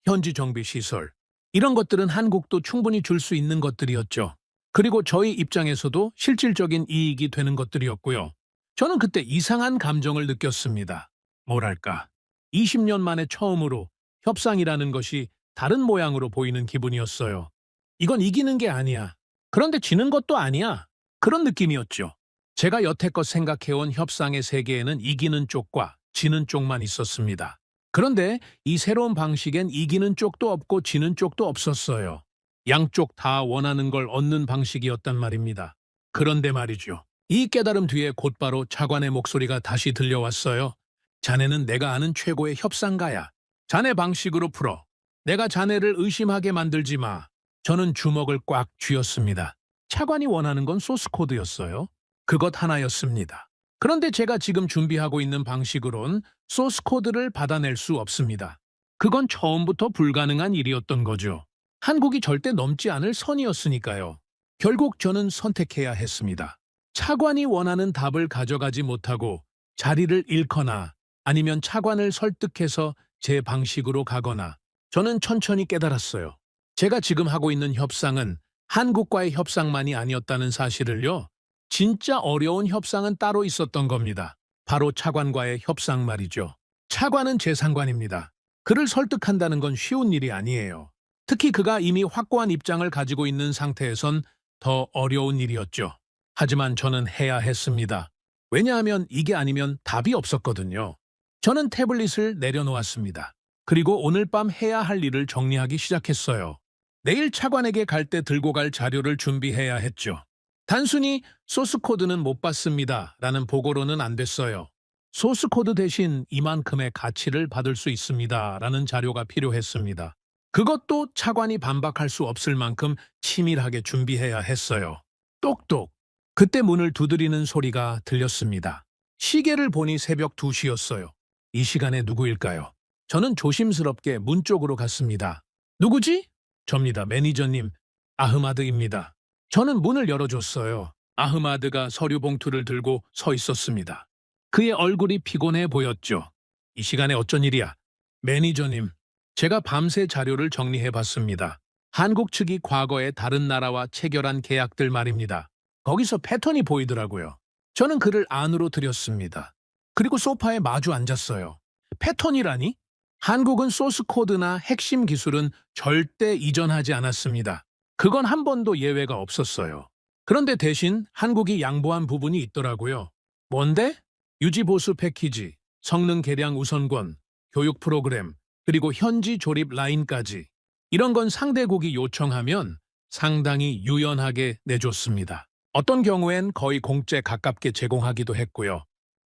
현지 정비 시설. 이런 것들은 한국도 충분히 줄 수 있는 것들이었죠. 그리고 저희 입장에서도 실질적인 이익이 되는 것들이었고요. 저는 그때 이상한 감정을 느꼈습니다. 뭐랄까, 20년 만에 처음으로 협상이라는 것이 다른 모양으로 보이는 기분이었어요. 이건 이기는 게 아니야. 그런데 지는 것도 아니야. 그런 느낌이었죠. 제가 여태껏 생각해온 협상의 세계에는 이기는 쪽과 지는 쪽만 있었습니다. 그런데 이 새로운 방식엔 이기는 쪽도 없고 지는 쪽도 없었어요. 양쪽 다 원하는 걸 얻는 방식이었단 말입니다. 그런데 말이죠. 이 깨달음 뒤에 곧바로 차관의 목소리가 다시 들려왔어요. 자네는 내가 아는 최고의 협상가야. 자네 방식으로 풀어. 내가 자네를 의심하게 만들지 마. 저는 주먹을 꽉 쥐었습니다. 차관이 원하는 건 소스 코드였어요. 그것 하나였습니다. 그런데 제가 지금 준비하고 있는 방식으론 소스 코드를 받아낼 수 없습니다. 그건 처음부터 불가능한 일이었던 거죠. 한국이 절대 넘지 않을 선이었으니까요. 결국 저는 선택해야 했습니다. 차관이 원하는 답을 가져가지 못하고 자리를 잃거나 아니면 차관을 설득해서 제 방식으로 가거나. 저는 천천히 깨달았어요. 제가 지금 하고 있는 협상은 한국과의 협상만이 아니었다는 사실을요. 진짜 어려운 협상은 따로 있었던 겁니다. 바로 차관과의 협상 말이죠. 차관은 제 상관입니다. 그를 설득한다는 건 쉬운 일이 아니에요. 특히 그가 이미 확고한 입장을 가지고 있는 상태에선 더 어려운 일이었죠. 하지만 저는 해야 했습니다. 왜냐하면 이게 아니면 답이 없었거든요. 저는 태블릿을 내려놓았습니다. 그리고 오늘 밤 해야 할 일을 정리하기 시작했어요. 내일 차관에게 갈 때 들고 갈 자료를 준비해야 했죠. 단순히 소스 코드는 못 받습니다 라는 보고로는 안 됐어요. 소스 코드 대신 이만큼의 가치를 받을 수 있습니다 라는 자료가 필요했습니다. 그것도 차관이 반박할 수 없을 만큼 치밀하게 준비해야 했어요. 똑똑. 그때 문을 두드리는 소리가 들렸습니다. 시계를 보니 새벽 2시였어요. 이 시간에 누구일까요? 저는 조심스럽게 문 쪽으로 갔습니다. 누구지? 접니다. 매니저님, 아흐마드입니다. 저는 문을 열어줬어요. 아흐마드가 서류 봉투를 들고 서 있었습니다. 그의 얼굴이 피곤해 보였죠. 이 시간에 어쩐 일이야? 매니저님, 제가 밤새 자료를 정리해봤습니다. 한국 측이 과거에 다른 나라와 체결한 계약들 말입니다. 거기서 패턴이 보이더라고요. 저는 그를 안으로 들였습니다. 그리고 소파에 마주 앉았어요. 패턴이라니? 한국은 소스 코드나 핵심 기술은 절대 이전하지 않았습니다. 그건 한 번도 예외가 없었어요. 그런데 대신 한국이 양보한 부분이 있더라고요. 뭔데? 유지 보수 패키지, 성능 개량 우선권, 교육 프로그램, 그리고 현지 조립 라인까지. 이런 건 상대국이 요청하면 상당히 유연하게 내줬습니다. 어떤 경우엔 거의 공짜에 가깝게 제공하기도 했고요.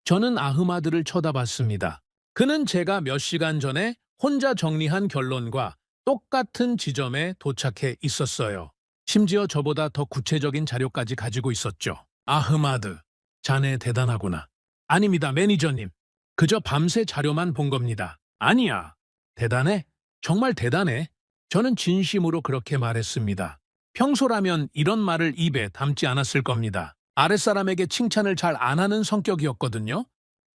저는 아흐마드를 쳐다봤습니다. 그는 제가 몇 시간 전에 혼자 정리한 결론과 똑같은 지점에 도착해 있었어요. 심지어 저보다 더 구체적인 자료까지 가지고 있었죠. 아흐마드, 자네 대단하구나. 아닙니다, 매니저님. 그저 밤새 자료만 본 겁니다. 아니야. 대단해? 정말 대단해? 저는 진심으로 그렇게 말했습니다. 평소라면 이런 말을 입에 담지 않았을 겁니다. 아랫사람에게 칭찬을 잘 안 하는 성격이었거든요.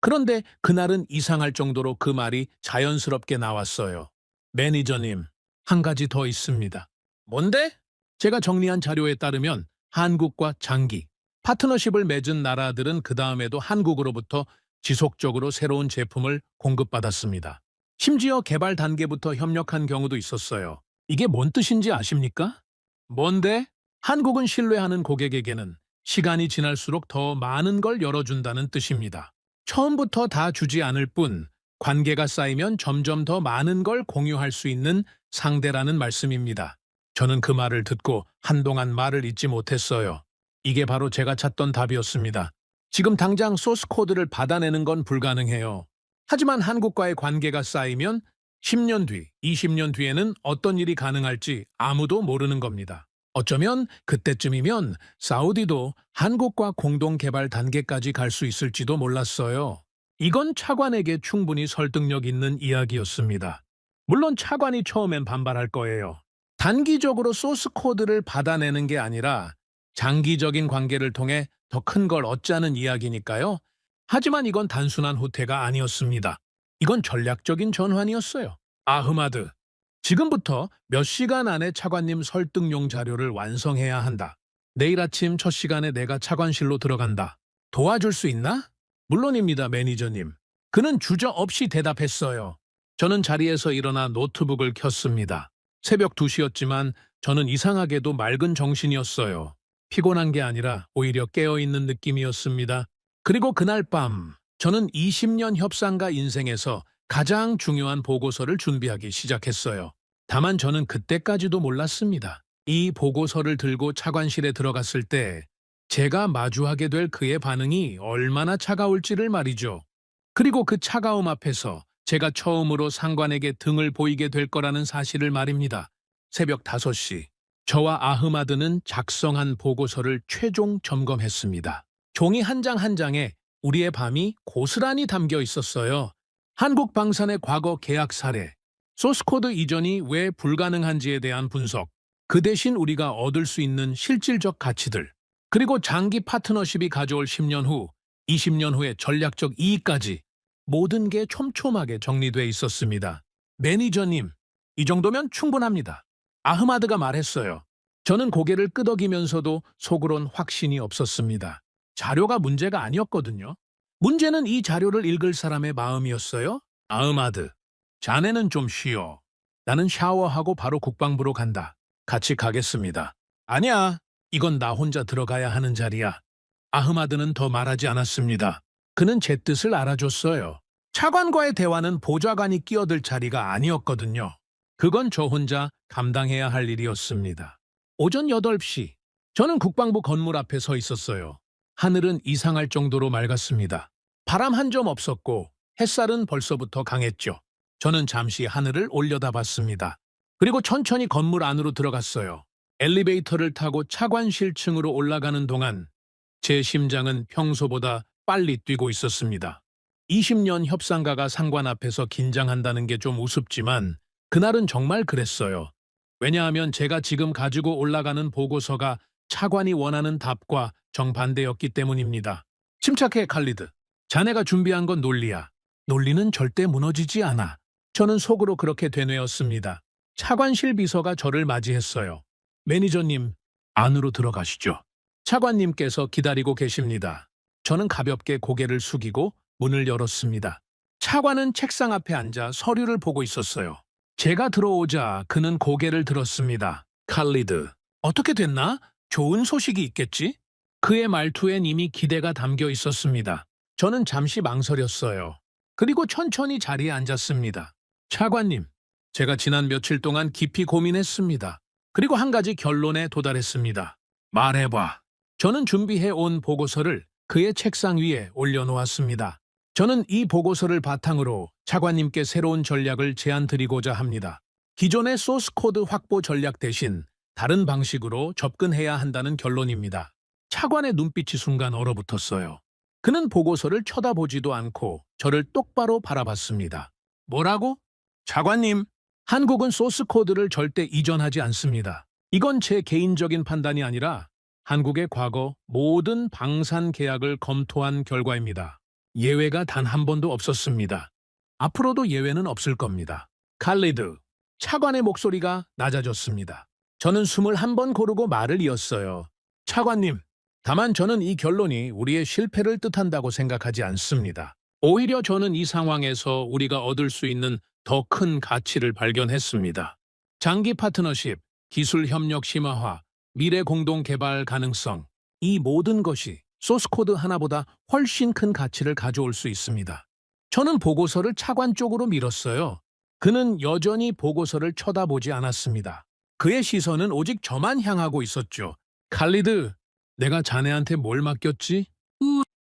그런데 그날은 이상할 정도로 그 말이 자연스럽게 나왔어요. 매니저님, 한 가지 더 있습니다. 뭔데? 제가 정리한 자료에 따르면 한국과 장기, 파트너십을 맺은 나라들은 그 다음에도 한국으로부터 지속적으로 새로운 제품을 공급받았습니다. 심지어 개발 단계부터 협력한 경우도 있었어요. 이게 뭔 뜻인지 아십니까? 뭔데? 한국은 신뢰하는 고객에게는 시간이 지날수록 더 많은 걸 열어준다는 뜻입니다. 처음부터 다 주지 않을 뿐 관계가 쌓이면 점점 더 많은 걸 공유할 수 있는 상대라는 말씀입니다. 저는 그 말을 듣고 한동안 말을 잇지 못했어요. 이게 바로 제가 찾던 답이었습니다. 지금 당장 소스 코드를 받아내는 건 불가능해요. 하지만 한국과의 관계가 쌓이면 10년 뒤, 20년 뒤에는 어떤 일이 가능할지 아무도 모르는 겁니다. 어쩌면 그때쯤이면 사우디도 한국과 공동 개발 단계까지 갈 수 있을지도 몰랐어요. 이건 차관에게 충분히 설득력 있는 이야기였습니다. 물론 차관이 처음엔 반발할 거예요. 단기적으로 소스 코드를 받아내는 게 아니라 장기적인 관계를 통해 더 큰 걸 얻자는 이야기니까요. 하지만 이건 단순한 후퇴가 아니었습니다. 이건 전략적인 전환이었어요. 아흐마드, 지금부터 몇 시간 안에 차관님 설득용 자료를 완성해야 한다. 내일 아침 첫 시간에 내가 차관실로 들어간다. 도와줄 수 있나? 물론입니다, 매니저님. 그는 주저없이 대답했어요. 저는 자리에서 일어나 노트북을 켰습니다. 새벽 2시였지만 저는 이상하게도 맑은 정신이었어요. 피곤한 게 아니라 오히려 깨어있는 느낌이었습니다. 그리고 그날 밤 저는 20년 협상가 인생에서 가장 중요한 보고서를 준비하기 시작했어요. 다만 저는 그때까지도 몰랐습니다. 이 보고서를 들고 차관실에 들어갔을 때 제가 마주하게 될 그의 반응이 얼마나 차가울지를 말이죠. 그리고 그 차가움 앞에서 제가 처음으로 상관에게 등을 보이게 될 거라는 사실을 말입니다. 새벽 5시, 저와 아흐마드는 작성한 보고서를 최종 점검했습니다. 종이 한 장 한 장에 우리의 밤이 고스란히 담겨 있었어요. 한국 방산의 과거 계약 사례, 소스코드 이전이 왜 불가능한지에 대한 분석, 그 대신 우리가 얻을 수 있는 실질적 가치들, 그리고 장기 파트너십이 가져올 10년 후, 20년 후의 전략적 이익까지 모든 게 촘촘하게 정리돼 있었습니다. 매니저님, 이 정도면 충분합니다. 아흐마드가 말했어요. 저는 고개를 끄덕이면서도 속으론 확신이 없었습니다. 자료가 문제가 아니었거든요. 문제는 이 자료를 읽을 사람의 마음이었어요. 아흐마드, 자네는 좀 쉬어. 나는 샤워하고 바로 국방부로 간다. 같이 가겠습니다. 아니야, 이건 나 혼자 들어가야 하는 자리야. 아흐마드는 더 말하지 않았습니다. 그는 제 뜻을 알아줬어요. 차관과의 대화는 보좌관이 끼어들 자리가 아니었거든요. 그건 저 혼자 감당해야 할 일이었습니다. 오전 8시, 저는 국방부 건물 앞에 서 있었어요. 하늘은 이상할 정도로 맑았습니다. 바람 한 점 없었고 햇살은 벌써부터 강했죠. 저는 잠시 하늘을 올려다봤습니다. 그리고 천천히 건물 안으로 들어갔어요. 엘리베이터를 타고 차관실 층으로 올라가는 동안 제 심장은 평소보다 빨리 뛰고 있었습니다. 20년 협상가가 상관 앞에서 긴장한다는 게 좀 우습지만 그날은 정말 그랬어요. 왜냐하면 제가 지금 가지고 올라가는 보고서가 차관이 원하는 답과 정반대였기 때문입니다. 침착해, 칼리드. 자네가 준비한 건 논리야. 논리는 절대 무너지지 않아. 저는 속으로 그렇게 되뇌었습니다. 차관실 비서가 저를 맞이했어요. 매니저님, 안으로 들어가시죠. 차관님께서 기다리고 계십니다. 저는 가볍게 고개를 숙이고 문을 열었습니다. 차관은 책상 앞에 앉아 서류를 보고 있었어요. 제가 들어오자 그는 고개를 들었습니다. 칼리드, 어떻게 됐나? 좋은 소식이 있겠지? 그의 말투엔 이미 기대가 담겨 있었습니다. 저는 잠시 망설였어요. 그리고 천천히 자리에 앉았습니다. 차관님, 제가 지난 며칠 동안 깊이 고민했습니다. 그리고 한 가지 결론에 도달했습니다. 말해봐. 저는 준비해온 보고서를 그의 책상 위에 올려놓았습니다. 저는 이 보고서를 바탕으로 차관님께 새로운 전략을 제안드리고자 합니다. 기존의 소스코드 확보 전략 대신 다른 방식으로 접근해야 한다는 결론입니다. 차관의 눈빛이 순간 얼어붙었어요. 그는 보고서를 쳐다보지도 않고 저를 똑바로 바라봤습니다. 뭐라고? 차관님, 한국은 소스코드를 절대 이전하지 않습니다. 이건 제 개인적인 판단이 아니라 한국의 과거 모든 방산 계약을 검토한 결과입니다. 예외가 단 한 번도 없었습니다. 앞으로도 예외는 없을 겁니다. 칼리드, 차관의 목소리가 낮아졌습니다. 저는 숨을 한 번 고르고 말을 이었어요. 차관님, 다만 저는 이 결론이 우리의 실패를 뜻한다고 생각하지 않습니다. 오히려 저는 이 상황에서 우리가 얻을 수 있는 더 큰 가치를 발견했습니다. 장기 파트너십, 기술 협력 심화화, 미래 공동 개발 가능성, 이 모든 것이 소스코드 하나보다 훨씬 큰 가치를 가져올 수 있습니다. 저는 보고서를 차관 쪽으로 밀었어요. 그는 여전히 보고서를 쳐다보지 않았습니다. 그의 시선은 오직 저만 향하고 있었죠. 칼리드, 내가 자네한테 뭘 맡겼지?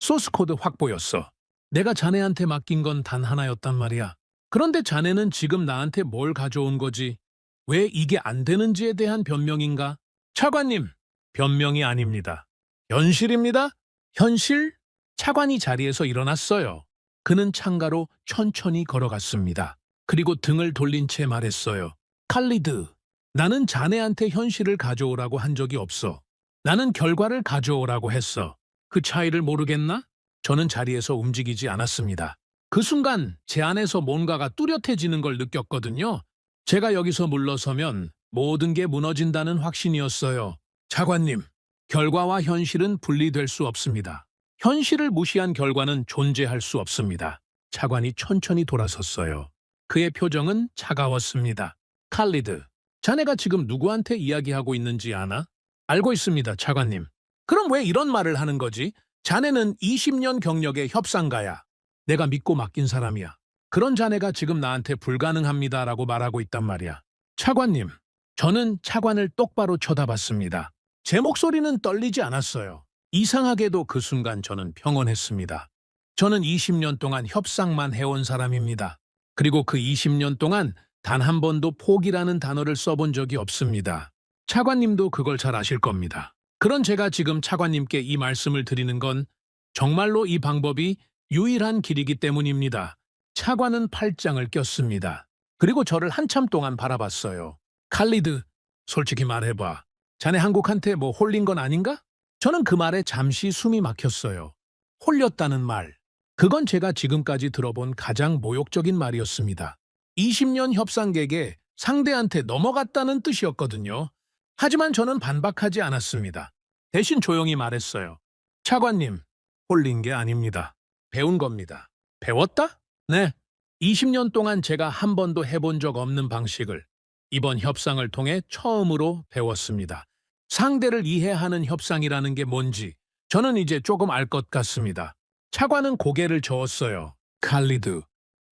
소스코드 확보였어. 내가 자네한테 맡긴 건 단 하나였단 말이야. 그런데 자네는 지금 나한테 뭘 가져온 거지? 왜 이게 안 되는지에 대한 변명인가? 차관님, 변명이 아닙니다. 현실입니다. 현실? 차관이 자리에서 일어났어요. 그는 창가로 천천히 걸어갔습니다. 그리고 등을 돌린 채 말했어요. 칼리드, 나는 자네한테 현실을 가져오라고 한 적이 없어. 나는 결과를 가져오라고 했어. 그 차이를 모르겠나? 저는 자리에서 움직이지 않았습니다. 그 순간 제 안에서 뭔가가 뚜렷해지는 걸 느꼈거든요. 제가 여기서 물러서면 모든 게 무너진다는 확신이었어요. 차관님, 결과와 현실은 분리될 수 없습니다. 현실을 무시한 결과는 존재할 수 없습니다. 차관이 천천히 돌아섰어요. 그의 표정은 차가웠습니다. 칼리드, 자네가 지금 누구한테 이야기하고 있는지 아나? 알고 있습니다, 차관님. 그럼 왜 이런 말을 하는 거지? 자네는 20년 경력의 협상가야. 내가 믿고 맡긴 사람이야. 그런 자네가 지금 나한테 불가능합니다라고 말하고 있단 말이야. 차관님, 저는 차관을 똑바로 쳐다봤습니다. 제 목소리는 떨리지 않았어요. 이상하게도 그 순간 저는 평온했습니다. 저는 20년 동안 협상만 해온 사람입니다. 그리고 그 20년 동안 단 한 번도 포기라는 단어를 써본 적이 없습니다. 차관님도 그걸 잘 아실 겁니다. 그런 제가 지금 차관님께 이 말씀을 드리는 건 정말로 이 방법이 유일한 길이기 때문입니다. 차관은 팔짱을 꼈습니다. 그리고 저를 한참 동안 바라봤어요. 칼리드, 솔직히 말해봐. 자네 한국한테 뭐 홀린 건 아닌가? 저는 그 말에 잠시 숨이 막혔어요. 홀렸다는 말. 그건 제가 지금까지 들어본 가장 모욕적인 말이었습니다. 20년 협상객에 상대한테 넘어갔다는 뜻이었거든요. 하지만 저는 반박하지 않았습니다. 대신 조용히 말했어요. 차관님, 홀린 게 아닙니다. 배운 겁니다. 배웠다? 네. 20년 동안 제가 한 번도 해본 적 없는 방식을 이번 협상을 통해 처음으로 배웠습니다. 상대를 이해하는 협상이라는 게 뭔지 저는 이제 조금 알 것 같습니다. 차관은 고개를 저었어요. 칼리드,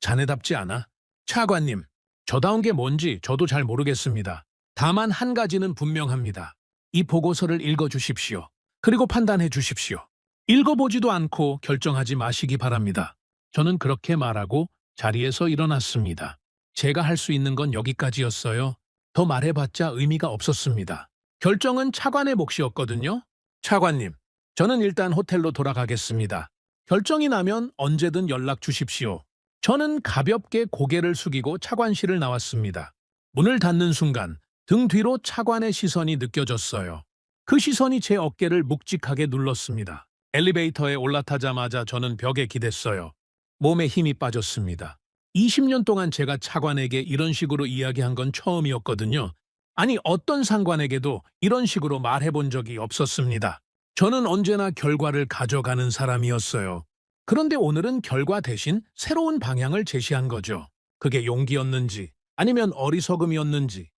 자네답지 않아? 차관님, 저다운 게 뭔지 저도 잘 모르겠습니다. 다만 한 가지는 분명합니다. 이 보고서를 읽어주십시오. 그리고 판단해 주십시오. 읽어보지도 않고 결정하지 마시기 바랍니다. 저는 그렇게 말하고 자리에서 일어났습니다. 제가 할 수 있는 건 여기까지였어요. 더 말해봤자 의미가 없었습니다. 결정은 차관의 몫이었거든요. 차관님, 저는 일단 호텔로 돌아가겠습니다. 결정이 나면 언제든 연락 주십시오. 저는 가볍게 고개를 숙이고 차관실을 나왔습니다. 문을 닫는 순간 등 뒤로 차관의 시선이 느껴졌어요. 그 시선이 제 어깨를 묵직하게 눌렀습니다. 엘리베이터에 올라타자마자 저는 벽에 기댔어요. 몸에 힘이 빠졌습니다. 20년 동안 제가 차관에게 이런 식으로 이야기한 건 처음이었거든요. 아니, 어떤 상관에게도 이런 식으로 말해본 적이 없었습니다. 저는 언제나 결과를 가져가는 사람이었어요. 그런데 오늘은 결과 대신 새로운 방향을 제시한 거죠. 그게 용기였는지 아니면 어리석음이었는지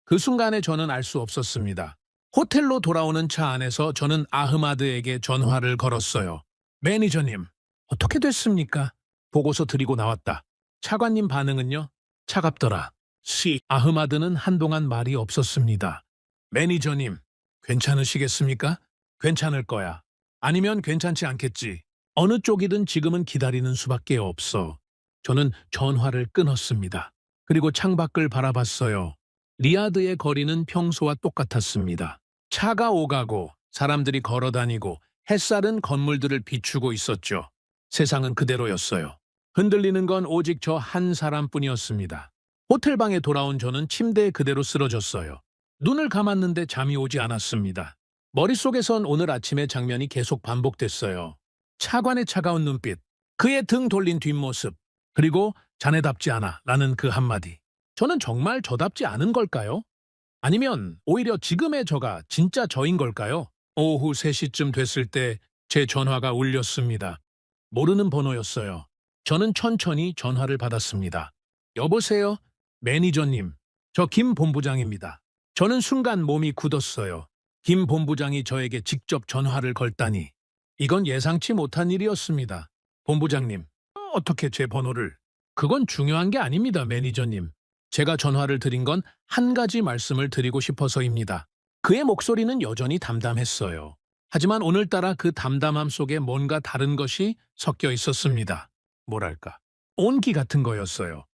그 순간에 저는 알 수 없었습니다. 호텔로 돌아오는 차 안에서 저는 아흐마드에게 전화를 걸었어요. 매니저님, 어떻게 됐습니까? 보고서 드리고 나왔다. 차관님 반응은요? 차갑더라. 아흐마드는 한동안 말이 없었습니다. 매니저님, 괜찮으시겠습니까? 괜찮을 거야. 아니면 괜찮지 않겠지. 어느 쪽이든 지금은 기다리는 수밖에 없어. 저는 전화를 끊었습니다. 그리고 창밖을 바라봤어요. 리야드의 거리는 평소와 똑같았습니다. 차가 오가고 사람들이 걸어다니고 햇살은 건물들을 비추고 있었죠. 세상은 그대로였어요. 흔들리는 건 오직 저 한 사람뿐이었습니다. 호텔방에 돌아온 저는 침대에 그대로 쓰러졌어요. 눈을 감았는데 잠이 오지 않았습니다. 머릿속에선 오늘 아침의 장면이 계속 반복됐어요. 차관의 차가운 눈빛, 그의 등 돌린 뒷모습, 그리고 자네답지 않아 라는 그 한마디. 저는 정말 저답지 않은 걸까요? 아니면 오히려 지금의 저가 진짜 저인 걸까요? 오후 3시쯤 됐을 때 제 전화가 울렸습니다. 모르는 번호였어요. 저는 천천히 전화를 받았습니다. 여보세요? 매니저님, 저 김 본부장입니다. 저는 순간 몸이 굳었어요. 김 본부장이 저에게 직접 전화를 걸다니 이건 예상치 못한 일이었습니다. 본부장님, 어떻게 제 번호를? 그건 중요한 게 아닙니다, 매니저님. 제가 전화를 드린 건 한 가지 말씀을 드리고 싶어서입니다. 그의 목소리는 여전히 담담했어요. 하지만 오늘따라 그 담담함 속에 뭔가 다른 것이 섞여 있었습니다. 뭐랄까, 온기 같은 거였어요.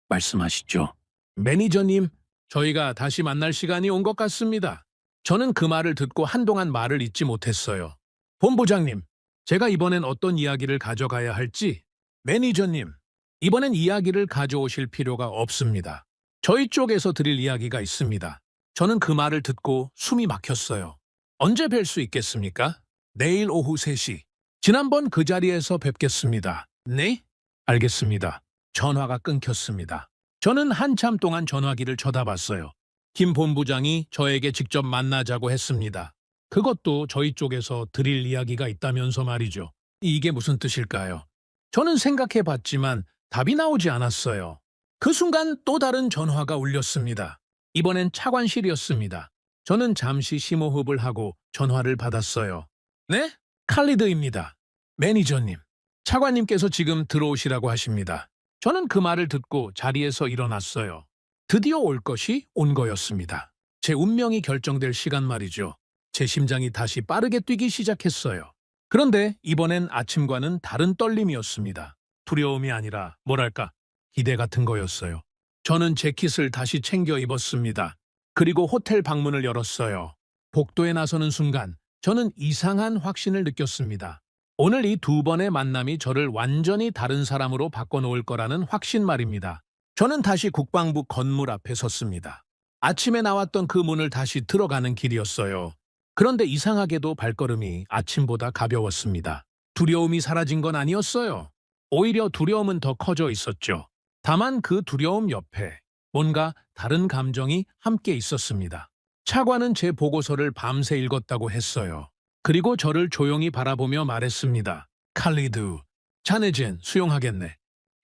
말씀하시죠. 매니저님, 저희가 다시 만날 시간이 온 것 같습니다. 저는 그 말을 듣고 한동안 말을 잇지 못했어요. 본부장님, 제가 이번엔 어떤 이야기를 가져가야 할지. 매니저님, 이번엔 이야기를 가져오실 필요가 없습니다. 저희 쪽에서 드릴 이야기가 있습니다. 저는 그 말을 듣고 숨이 막혔어요. 언제 뵐 수 있겠습니까? 내일 오후 3시. 지난번 그 자리에서 뵙겠습니다. 네? 알겠습니다. 전화가 끊겼습니다. 저는 한참 동안 전화기를 쳐다봤어요. 김 본부장이 저에게 직접 만나자고 했습니다. 그것도 저희 쪽에서 드릴 이야기가 있다면서 말이죠. 이게 무슨 뜻일까요? 저는 생각해봤지만 답이 나오지 않았어요. 그 순간 또 다른 전화가 울렸습니다. 이번엔 차관실이었습니다. 저는 잠시 심호흡을 하고 전화를 받았어요. 네? 칼리드입니다. 매니저님, 차관님께서 지금 들어오시라고 하십니다. 저는 그 말을 듣고 자리에서 일어났어요. 드디어 올 것이 온 거였습니다. 제 운명이 결정될 시간 말이죠. 제 심장이 다시 빠르게 뛰기 시작했어요. 그런데 이번엔 아침과는 다른 떨림이었습니다. 두려움이 아니라 뭐랄까 기대 같은 거였어요. 저는 재킷을 다시 챙겨 입었습니다. 그리고 호텔 방문을 열었어요. 복도에 나서는 순간 저는 이상한 확신을 느꼈습니다. 오늘 이 2번의 만남이 저를 완전히 다른 사람으로 바꿔놓을 거라는 확신 말입니다. 저는 다시 국방부 건물 앞에 섰습니다. 아침에 나왔던 그 문을 다시 들어가는 길이었어요. 그런데 이상하게도 발걸음이 아침보다 가벼웠습니다. 두려움이 사라진 건 아니었어요. 오히려 두려움은 더 커져 있었죠. 다만 그 두려움 옆에 뭔가 다른 감정이 함께 있었습니다. 차관은 제 보고서를 밤새 읽었다고 했어요. 그리고 저를 조용히 바라보며 말했습니다. 칼리드, 자네젠 수용하겠네.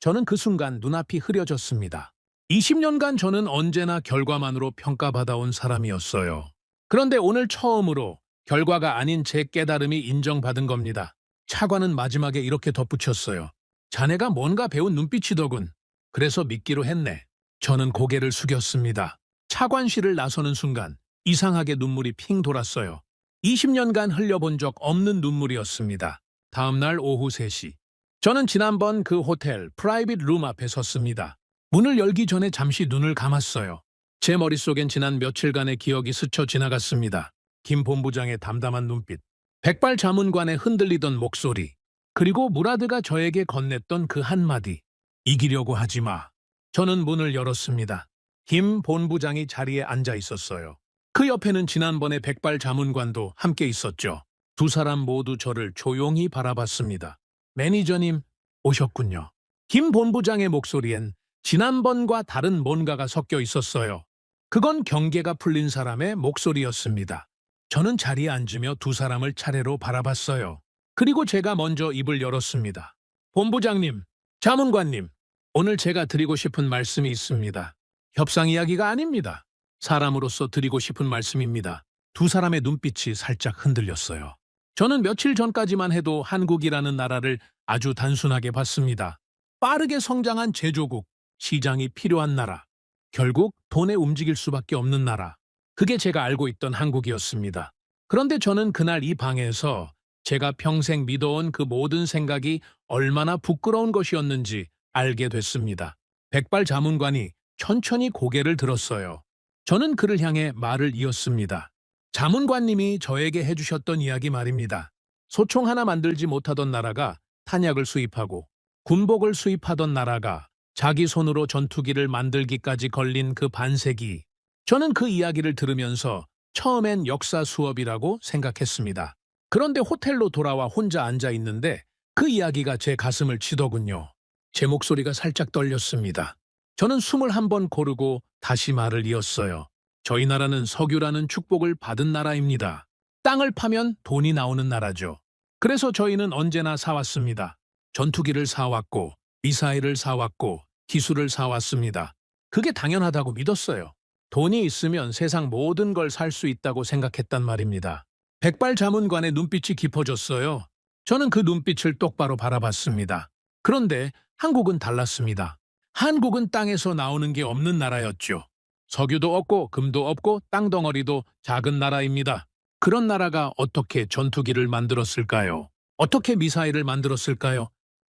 저는 그 순간 눈앞이 흐려졌습니다. 20년간 저는 언제나 결과만으로 평가받아온 사람이었어요. 그런데 오늘 처음으로 결과가 아닌 제 깨달음이 인정받은 겁니다. 차관은 마지막에 이렇게 덧붙였어요. 자네가 뭔가 배운 눈빛이더군. 그래서 믿기로 했네. 저는 고개를 숙였습니다. 차관실을 나서는 순간 이상하게 눈물이 핑 돌았어요. 20년간 흘려본 적 없는 눈물이었습니다. 다음 날 오후 3시. 저는 지난번 그 호텔 프라이빗 룸 앞에 섰습니다. 문을 열기 전에 잠시 눈을 감았어요. 제 머릿속엔 지난 며칠간의 기억이 스쳐 지나갔습니다. 김 본부장의 담담한 눈빛, 백발 자문관의 흔들리던 목소리, 그리고 무라드가 저에게 건넸던 그 한마디. 이기려고 하지 마. 저는 문을 열었습니다. 김 본부장이 자리에 앉아 있었어요. 그 옆에는 지난번의 백발 자문관도 함께 있었죠. 두 사람 모두 저를 조용히 바라봤습니다. 매니저님, 오셨군요. 김 본부장의 목소리엔 지난번과 다른 뭔가가 섞여 있었어요. 그건 경계가 풀린 사람의 목소리였습니다. 저는 자리에 앉으며 두 사람을 차례로 바라봤어요. 그리고 제가 먼저 입을 열었습니다. 본부장님, 자문관님, 오늘 제가 드리고 싶은 말씀이 있습니다. 협상 이야기가 아닙니다. 사람으로서 드리고 싶은 말씀입니다. 두 사람의 눈빛이 살짝 흔들렸어요. 저는 며칠 전까지만 해도 한국이라는 나라를 아주 단순하게 봤습니다. 빠르게 성장한 제조국, 시장이 필요한 나라, 결국 돈에 움직일 수밖에 없는 나라. 그게 제가 알고 있던 한국이었습니다. 그런데 저는 그날 이 방에서 제가 평생 믿어온 그 모든 생각이 얼마나 부끄러운 것이었는지 알게 됐습니다. 백발 자문관이 천천히 고개를 들었어요. 저는 그를 향해 말을 이었습니다. 자문관님이 저에게 해주셨던 이야기 말입니다. 소총 하나 만들지 못하던 나라가 탄약을 수입하고 군복을 수입하던 나라가 자기 손으로 전투기를 만들기까지 걸린 그 반세기. 저는 그 이야기를 들으면서 처음엔 역사 수업이라고 생각했습니다. 그런데 호텔로 돌아와 혼자 앉아 있는데 그 이야기가 제 가슴을 치더군요. 제 목소리가 살짝 떨렸습니다. 저는 숨을 한번 고르고 다시 말을 이었어요. 저희 나라는 석유라는 축복을 받은 나라입니다. 땅을 파면 돈이 나오는 나라죠. 그래서 저희는 언제나 사왔습니다. 전투기를 사왔고 미사일을 사왔고 기술을 사왔습니다. 그게 당연하다고 믿었어요. 돈이 있으면 세상 모든 걸 살 수 있다고 생각했단 말입니다. 백발 자문관의 눈빛이 깊어졌어요. 저는 그 눈빛을 똑바로 바라봤습니다. 그런데 한국은 달랐습니다. 한국은 땅에서 나오는 게 없는 나라였죠. 석유도 없고 금도 없고 땅덩어리도 작은 나라입니다. 그런 나라가 어떻게 전투기를 만들었을까요? 어떻게 미사일을 만들었을까요?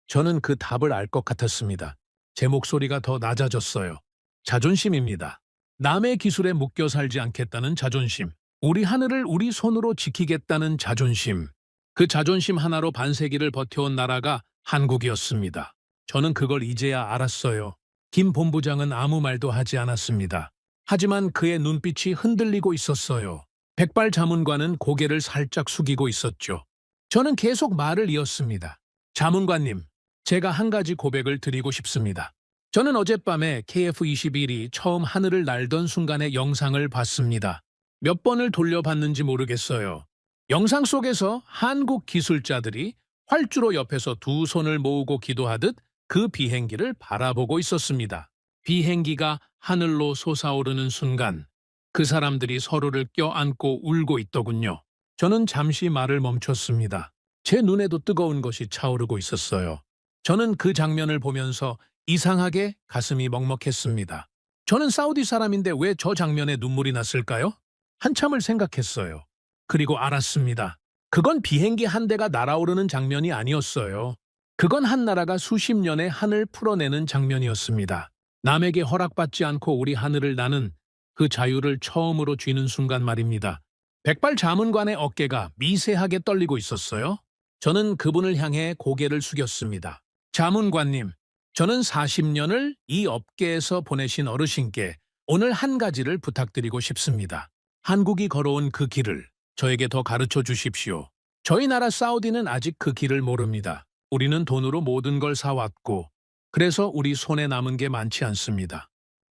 저는 그 답을 알 것 같았습니다. 제 목소리가 더 낮아졌어요. 자존심입니다. 남의 기술에 묶여 살지 않겠다는 자존심. 우리 하늘을 우리 손으로 지키겠다는 자존심. 그 자존심 하나로 반세기를 버텨온 나라가 한국이었습니다. 저는 그걸 이제야 알았어요. 김 본부장은 아무 말도 하지 않았습니다. 하지만 그의 눈빛이 흔들리고 있었어요. 백발 자문관은 고개를 살짝 숙이고 있었죠. 저는 계속 말을 이었습니다. 자문관님, 제가 한 가지 고백을 드리고 싶습니다. 저는 어젯밤에 KF-21이 처음 하늘을 날던 순간의 영상을 봤습니다. 몇 번을 돌려봤는지 모르겠어요. 영상 속에서 한국 기술자들이 활주로 옆에서 두 손을 모으고 기도하듯 그 비행기를 바라보고 있었습니다. 비행기가 하늘로 솟아오르는 순간 그 사람들이 서로를 껴안고 울고 있더군요. 저는 잠시 말을 멈췄습니다. 제 눈에도 뜨거운 것이 차오르고 있었어요. 저는 그 장면을 보면서 이상하게 가슴이 먹먹했습니다. 저는 사우디 사람인데 왜 저 장면에 눈물이 났을까요? 한참을 생각했어요. 그리고 알았습니다. 그건 비행기 한 대가 날아오르는 장면이 아니었어요. 그건 한 나라가 수십 년의 한을 풀어내는 장면이었습니다. 남에게 허락받지 않고 우리 하늘을 나는 그 자유를 처음으로 쥐는 순간 말입니다. 백발 자문관의 어깨가 미세하게 떨리고 있었어요. 저는 그분을 향해 고개를 숙였습니다. 자문관님, 저는 40년을 이 업계에서 보내신 어르신께 오늘 한 가지를 부탁드리고 싶습니다. 한국이 걸어온 그 길을 저에게 더 가르쳐 주십시오. 저희 나라 사우디는 아직 그 길을 모릅니다. 우리는 돈으로 모든 걸 사왔고 그래서 우리 손에 남은 게 많지 않습니다.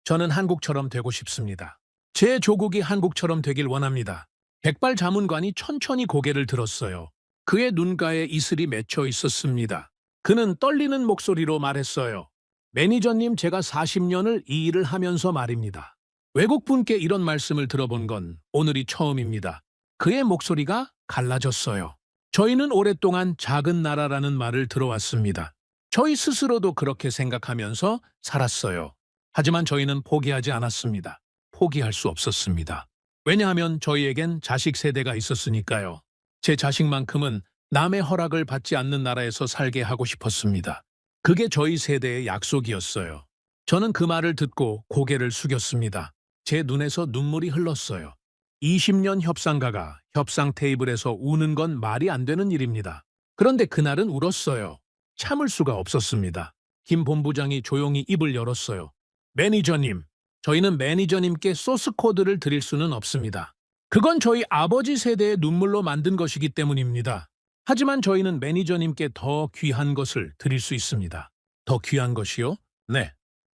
저는 한국처럼 되고 싶습니다. 제 조국이 한국처럼 되길 원합니다. 백발 자문관이 천천히 고개를 들었어요. 그의 눈가에 이슬이 맺혀 있었습니다. 그는 떨리는 목소리로 말했어요. 매니저님, 제가 40년을 이 일을 하면서 말입니다. 외국분께 이런 말씀을 들어본 건 오늘이 처음입니다. 그의 목소리가 갈라졌어요. 저희는 오랫동안 작은 나라라는 말을 들어왔습니다. 저희 스스로도 그렇게 생각하면서 살았어요. 하지만 저희는 포기하지 않았습니다. 포기할 수 없었습니다. 왜냐하면 저희에겐 자식 세대가 있었으니까요. 제 자식만큼은 남의 허락을 받지 않는 나라에서 살게 하고 싶었습니다. 그게 저희 세대의 약속이었어요. 저는 그 말을 듣고 고개를 숙였습니다. 제 눈에서 눈물이 흘렀어요. 20년 협상가가 협상 테이블에서 우는 건 말이 안 되는 일입니다. 그런데 그날은 울었어요. 참을 수가 없었습니다. 김 본부장이 조용히 입을 열었어요. 매니저님, 저희는 매니저님께 소스 코드를 드릴 수는 없습니다. 그건 저희 아버지 세대의 눈물로 만든 것이기 때문입니다. 하지만 저희는 매니저님께 더 귀한 것을 드릴 수 있습니다. 더 귀한 것이요? 네,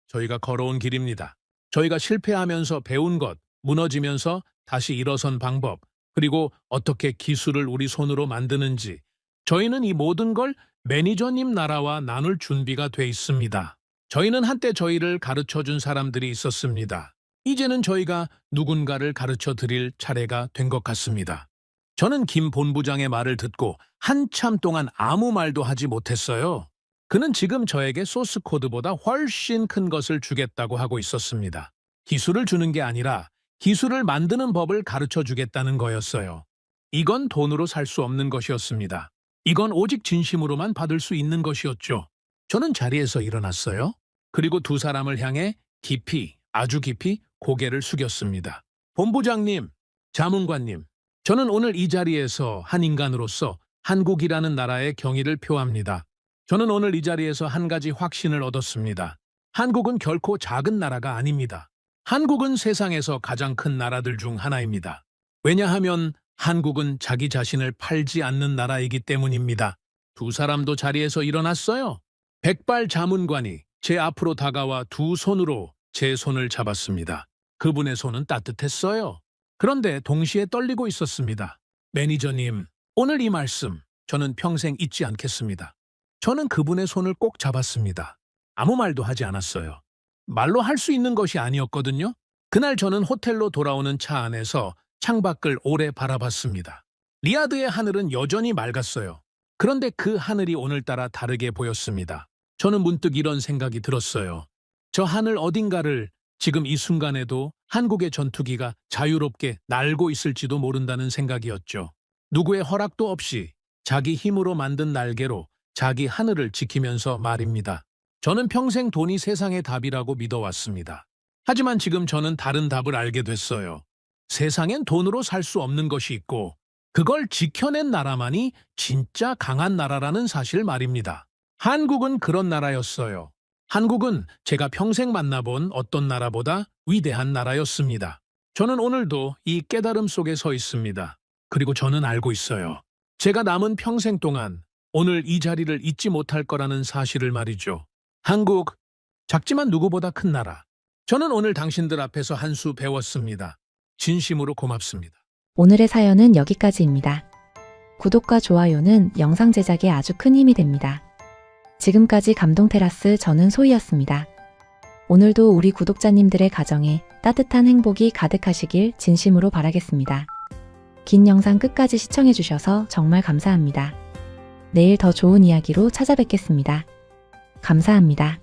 저희가 걸어온 길입니다. 저희가 실패하면서 배운 것, 무너지면서 다시 일어선 방법, 그리고 어떻게 기술을 우리 손으로 만드는지, 저희는 이 모든 걸 매니저님 나라와 나눌 준비가 돼 있습니다. 저희는 한때 저희를 가르쳐준 사람들이 있었습니다. 이제는 저희가 누군가를 가르쳐 드릴 차례가 된 것 같습니다. 저는 김 본부장의 말을 듣고 한참 동안 아무 말도 하지 못했어요. 그는 지금 저에게 소스 코드보다 훨씬 큰 것을 주겠다고 하고 있었습니다. 기술을 주는 게 아니라 기술을 만드는 법을 가르쳐 주겠다는 거였어요. 이건 돈으로 살 수 없는 것이었습니다. 이건 오직 진심으로만 받을 수 있는 것이었죠. 저는 자리에서 일어났어요. 그리고 두 사람을 향해 깊이, 아주 깊이 고개를 숙였습니다. 본부장님, 자문관님, 저는 오늘 이 자리에서 한 인간으로서 한국이라는 나라의 경의를 표합니다. 저는 오늘 이 자리에서 한 가지 확신을 얻었습니다. 한국은 결코 작은 나라가 아닙니다. 한국은 세상에서 가장 큰 나라들 중 하나입니다. 왜냐하면 한국은 자기 자신을 팔지 않는 나라이기 때문입니다. 두 사람도 자리에서 일어났어요. 백발 자문관이 제 앞으로 다가와 두 손으로 제 손을 잡았습니다. 그분의 손은 따뜻했어요. 그런데 동시에 떨리고 있었습니다. 매니저님, 오늘 이 말씀 저는 평생 잊지 않겠습니다. 저는 그분의 손을 꼭 잡았습니다. 아무 말도 하지 않았어요. 말로 할 수 있는 것이 아니었거든요. 그날 저는 호텔로 돌아오는 차 안에서 창밖을 오래 바라봤습니다. 리야드의 하늘은 여전히 맑았어요. 그런데 그 하늘이 오늘따라 다르게 보였습니다. 저는 문득 이런 생각이 들었어요. 저 하늘 어딘가를 지금 이 순간에도 한국의 전투기가 자유롭게 날고 있을지도 모른다는 생각이었죠. 누구의 허락도 없이 자기 힘으로 만든 날개로 자기 하늘을 지키면서 말입니다. 저는 평생 돈이 세상의 답이라고 믿어왔습니다. 하지만 지금 저는 다른 답을 알게 됐어요. 세상엔 돈으로 살 수 없는 것이 있고 그걸 지켜낸 나라만이 진짜 강한 나라라는 사실 말입니다. 한국은 그런 나라였어요. 한국은 제가 평생 만나본 어떤 나라보다 위대한 나라였습니다. 저는 오늘도 이 깨달음 속에 서 있습니다. 그리고 저는 알고 있어요. 제가 남은 평생 동안 오늘 이 자리를 잊지 못할 거라는 사실을 말이죠. 한국, 작지만 누구보다 큰 나라. 저는 오늘 당신들 앞에서 한 수 배웠습니다. 진심으로 고맙습니다. 오늘의 사연은 여기까지입니다. 구독과 좋아요는 영상 제작에 아주 큰 힘이 됩니다. 지금까지 감동테라스 저는 소희였습니다. 오늘도 우리 구독자님들의 가정에 따뜻한 행복이 가득하시길 진심으로 바라겠습니다. 긴 영상 끝까지 시청해주셔서 정말 감사합니다. 내일 더 좋은 이야기로 찾아뵙겠습니다. 감사합니다.